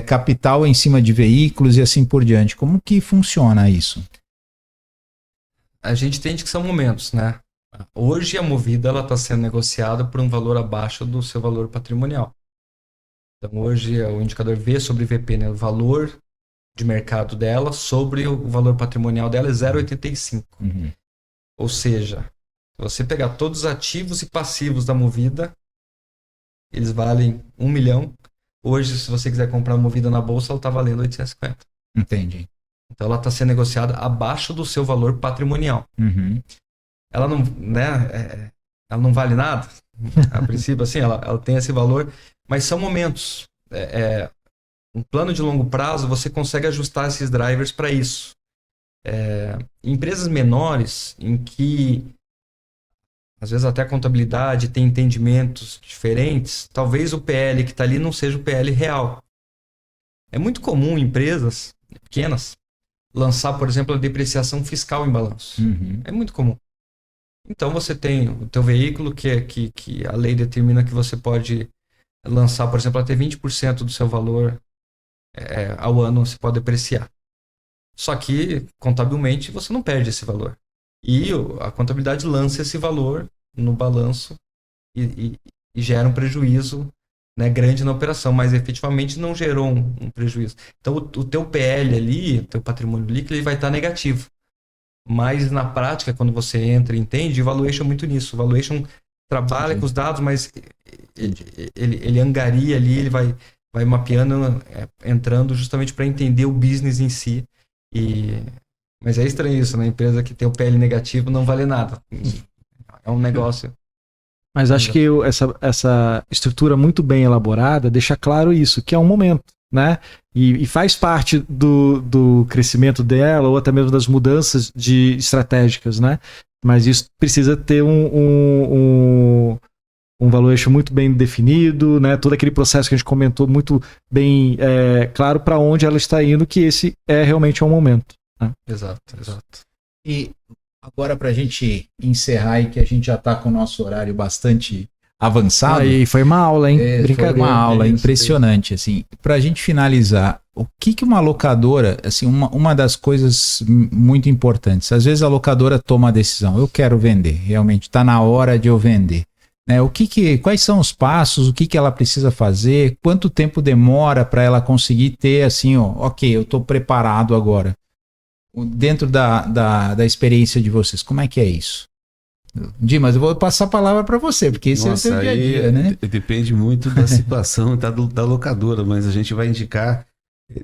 capital em cima de veículos e assim por diante. Como que funciona isso? A gente entende que são momentos, né? Hoje a Movida está sendo negociada por um valor abaixo do seu valor patrimonial. Então hoje o indicador V sobre VP, né? O valor de mercado dela sobre o valor patrimonial dela é 0,85. Uhum. Ou seja, se você pegar todos os ativos e passivos da Movida, eles valem 1 milhão. Hoje, se você quiser comprar a Movida na bolsa, ela está valendo 850. Entendi. Então ela está sendo negociada abaixo do seu valor patrimonial. Uhum. Ela não, né, ela não vale nada, a princípio, assim, ela tem esse valor, mas são momentos. um plano de longo prazo, você consegue ajustar esses drivers para isso. Em empresas menores, em que às vezes até a contabilidade tem entendimentos diferentes, talvez o PL que está ali não seja o PL real. É muito comum em empresas pequenas lançar, por exemplo, a depreciação fiscal em balanço. Uhum. É muito comum. Então você tem o teu veículo que a lei determina que você pode lançar, por exemplo, até 20% do seu valor ao ano você pode depreciar. Só que, contabilmente, você não perde esse valor. E a contabilidade lança esse valor no balanço e gera um prejuízo, né, grande na operação, mas efetivamente não gerou um prejuízo. Então, o teu PL ali, o teu patrimônio líquido, ele vai estar negativo. Mas, na prática, quando você entra e entende, o valuation é muito nisso. O valuation trabalha com os dados, mas ele angaria ali, ele vai mapeando, entrando justamente para entender o business em si. Mas é estranho isso, né? Empresa que tem o PL negativo não vale nada. É um negócio. Mas acho que essa estrutura muito bem elaborada deixa claro isso, que é um momento, né? E faz parte do crescimento dela, ou até mesmo das mudanças estratégicas, né? Mas isso precisa ter um valuation muito bem definido, né? Todo aquele processo que a gente comentou muito bem claro para onde ela está indo, que esse realmente um momento. Né? Exato. E agora, para a gente encerrar e que a gente já está com o nosso horário bastante avançado. E foi uma aula, hein? Brincadeira. Foi uma aula impressionante, assim. Para a gente finalizar, o que uma locadora, assim, uma das coisas muito importantes, às vezes a locadora toma a decisão, eu quero vender, realmente está na hora de eu vender. Né? Quais são os passos, o que ela precisa fazer, quanto tempo demora para ela conseguir ter assim, ok, eu estou preparado agora. Dentro da experiência de vocês, como é que é isso? Dimas, eu vou passar a palavra para você, porque esse é o seu dia a dia, né? Depende muito da situação da locadora, mas a gente vai indicar,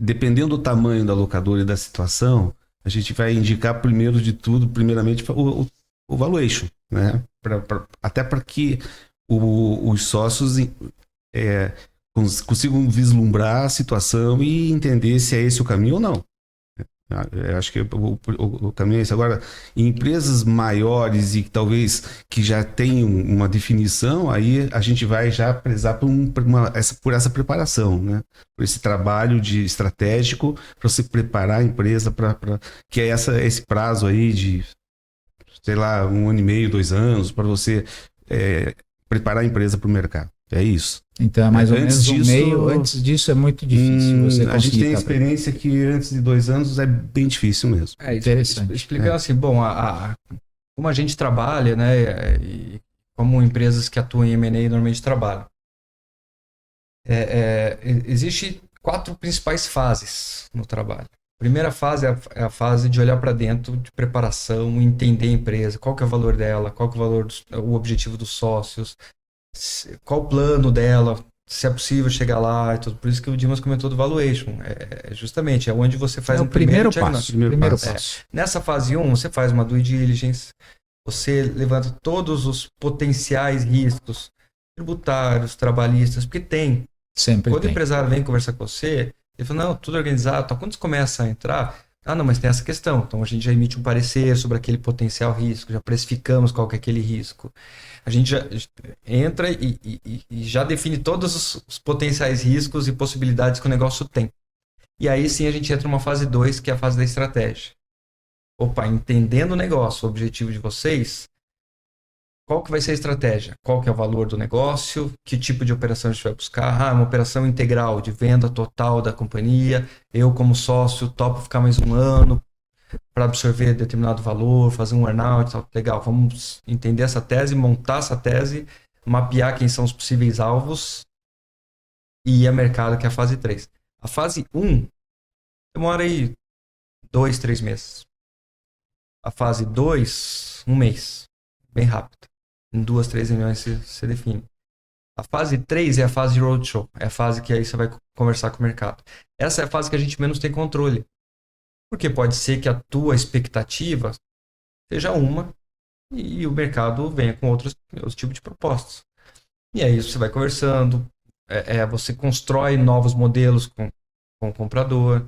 dependendo do tamanho da locadora e da situação, a gente vai indicar primeiramente o valuation, né? Até para que os sócios consigam vislumbrar a situação e entender se é esse o caminho ou não. Eu acho que o caminho é esse. Agora, em empresas maiores e talvez que já tenham uma definição, aí a gente vai já prezar por essa preparação, né? Por esse trabalho estratégico para você preparar a empresa que é esse prazo aí de, sei lá, 1 ano e meio, 2 anos, para você preparar a empresa para o mercado. É isso. Então, mais ou menos antes disso é muito difícil você conseguir. A gente tem experiência que antes de 2 anos é bem difícil mesmo. Interessante. Explicando assim, bom, como a gente trabalha, né, e como empresas que atuam em M&A normalmente trabalham. Existe 4 principais fases no trabalho. A primeira fase é a fase de olhar para dentro, de preparação, entender a empresa, qual que é o valor dela, qual que é o objetivo dos sócios, qual o plano dela, se é possível chegar lá e tudo. Por isso que o Dimas comentou do valuation. Justamente, é onde você faz um primeiro passo. Primeiro passo. Nessa fase 1, você faz uma due diligence, você levanta todos os potenciais riscos tributários, trabalhistas, porque tem. Sempre Quando tem. o empresário vem conversar com você, ele fala, não, tudo organizado. Então, quando você começa a entrar, não, mas tem essa questão. Então, a gente já emite um parecer sobre aquele potencial risco, já precificamos qual que é aquele risco. A gente já entra e já define todos os potenciais riscos e possibilidades que o negócio tem. E aí sim a gente entra numa fase 2, que é a fase da estratégia. Entendendo o negócio, o objetivo de vocês, qual que vai ser a estratégia? Qual que é o valor do negócio? Que tipo de operação a gente vai buscar? Uma operação integral de venda total da companhia. Eu, como sócio, topo ficar mais 1 ano para absorver determinado valor, fazer um earn-out, legal, vamos entender essa tese, montar essa tese, mapear quem são os possíveis alvos e ir a mercado, que é a fase 3. A fase 1 demora aí 2, 3 meses. A fase 2, 1 mês, bem rápido. Em 2, 3 reuniões você define. A fase 3 é a fase de roadshow, é a fase que aí você vai conversar com o mercado. Essa é a fase que a gente menos tem controle. Porque pode ser que a tua expectativa seja uma e o mercado venha com outros tipos de propostas. E aí você vai conversando, você constrói novos modelos com com o comprador.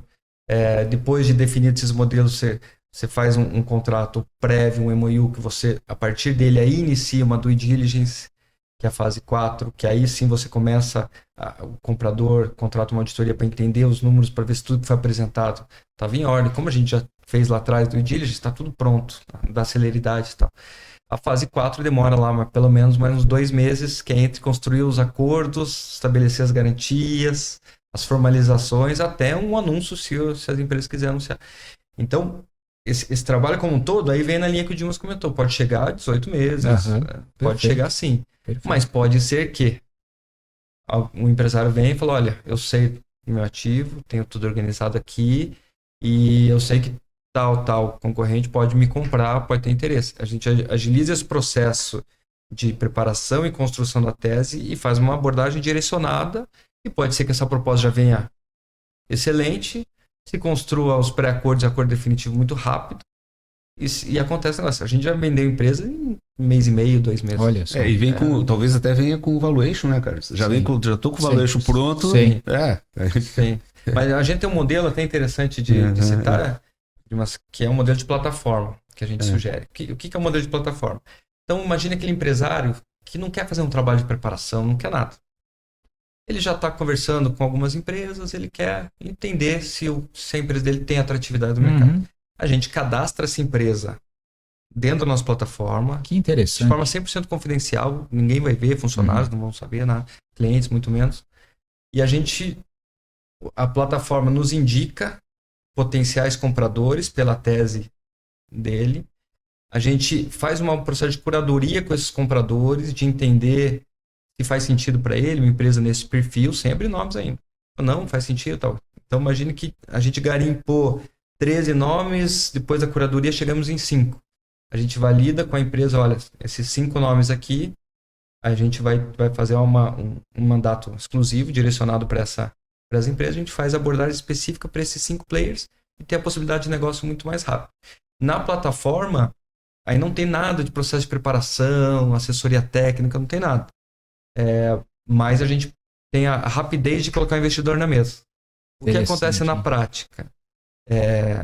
Depois de definir esses modelos, você faz um contrato prévio, um MOU, que você, a partir dele, aí inicia uma due diligence, que é a fase 4, que aí sim você começa, o comprador contrata uma auditoria para entender os números, para ver se tudo que foi apresentado estava em ordem. Como a gente já fez lá atrás do due diligence, está tudo pronto, dá celeridade e tal. A fase 4 demora lá pelo menos mais uns 2 meses, que é entre construir os acordos, estabelecer as garantias, as formalizações, até um anúncio, se as empresas quiserem anunciar. Então, esse trabalho como um todo, aí vem na linha que o Dimas comentou, pode chegar a 18 meses, pode chegar sim. Perfeito. Mas pode ser que um empresário venha e fale, olha, eu sei do meu ativo, tenho tudo organizado aqui, e eu sei que tal concorrente pode me comprar, pode ter interesse. A gente agiliza esse processo de preparação e construção da tese e faz uma abordagem direcionada, e pode ser que essa proposta já venha excelente, se construa os pré-acordos e acordo definitivo muito rápido, e acontece o negócio. A gente já vendeu empresa em 1 mês e meio, 2 meses. Olha só. E vem talvez até venha com valuation, né, cara? Já tô com o valuation pronto. Sim. Sim. Mas a gente tem um modelo até interessante de citar, que é um modelo de plataforma que a gente sugere. O que é um modelo de plataforma? Então, imagine aquele empresário que não quer fazer um trabalho de preparação, não quer nada. Ele já está conversando com algumas empresas, ele quer entender se a empresa dele tem atratividade no mercado. A gente cadastra essa empresa dentro da nossa plataforma. Que interessante. De forma 100% confidencial, ninguém vai ver, funcionários não vão saber nada, clientes muito menos. E a plataforma nos indica potenciais compradores pela tese dele. A gente faz um processo de curadoria com esses compradores, de entender se faz sentido para ele, uma empresa nesse perfil, sem abrir nomes ainda. Não faz sentido, tal. Então imagine que a gente garimpou 13 nomes, depois da curadoria chegamos em 5. A gente valida com a empresa, olha, esses 5 nomes aqui, a gente vai fazer um mandato exclusivo direcionado para as empresas, a gente faz abordagem específica para esses 5 players e tem a possibilidade de negócio muito mais rápido. Na plataforma, aí não tem nada de processo de preparação, assessoria técnica, não tem nada. Mas a gente tem a rapidez de colocar o investidor na mesa. O que acontece na prática?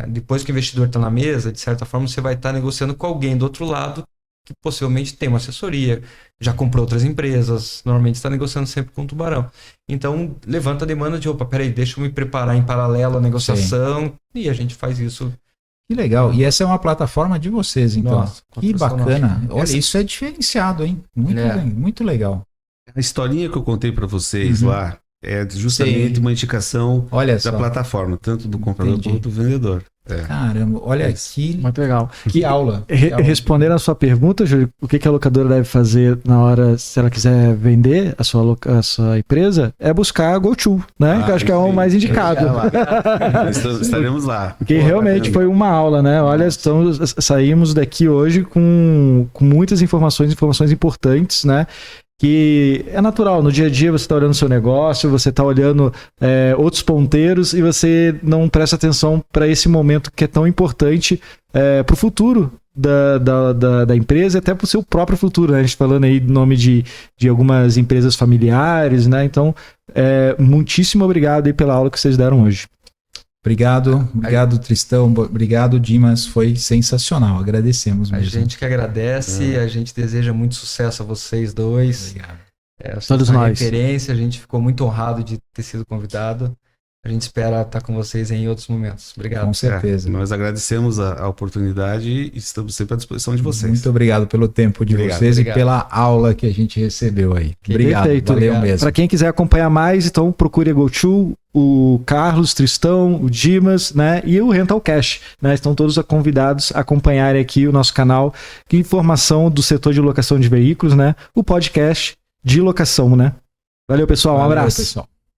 Depois que o investidor está na mesa, de certa forma, você vai estar negociando com alguém do outro lado que possivelmente tem uma assessoria, já comprou outras empresas, normalmente está negociando sempre com o tubarão. Então, levanta a demanda de, peraí, deixa eu me preparar em paralelo à negociação, e a gente faz isso. Que legal. E essa é uma plataforma de vocês, então. Nossa, que bacana. Olha, isso é diferenciado, hein? Muito legal. A historinha que eu contei para vocês lá é justamente uma indicação da plataforma, tanto do comprador quanto do vendedor. Caramba, olha que muito legal. Que aula. Respondendo a sua pergunta, Júlio, o que a locadora deve fazer na hora, se ela quiser vender a sua empresa, é buscar a GoTo, né? Que eu acho que é o mais indicado. Estaremos lá. Porque realmente foi uma aula, né? Olha, saímos daqui hoje com muitas informações importantes, né? Que é natural, no dia a dia você está olhando o seu negócio, você está olhando outros ponteiros e você não presta atenção para esse momento que é tão importante para o futuro da empresa e até para o seu próprio futuro, né? A gente falando aí do nome de algumas empresas familiares, né? Então, muitíssimo obrigado aí pela aula que vocês deram hoje. Obrigado Tristão, obrigado Dimas, foi sensacional, agradecemos mesmo. A gente que agradece, a gente deseja muito sucesso a vocês dois. Obrigado. Todos nós. Referência, a gente ficou muito honrado de ter sido convidado. A gente espera estar com vocês em outros momentos. Obrigado. Com certeza. Nós agradecemos a oportunidade e estamos sempre à disposição de vocês. Muito obrigado pelo tempo de vocês e pela aula que a gente recebeu aí. Obrigado, valeu mesmo. Para quem quiser acompanhar mais, então procure a GoTo, o Carlos Tristão, o Dimas, né, e o Rental Cash, né, estão todos convidados a acompanharem aqui o nosso canal de informação do setor de locação de veículos, né, o podcast de locação, né. Valeu, pessoal, um abraço. Pessoal.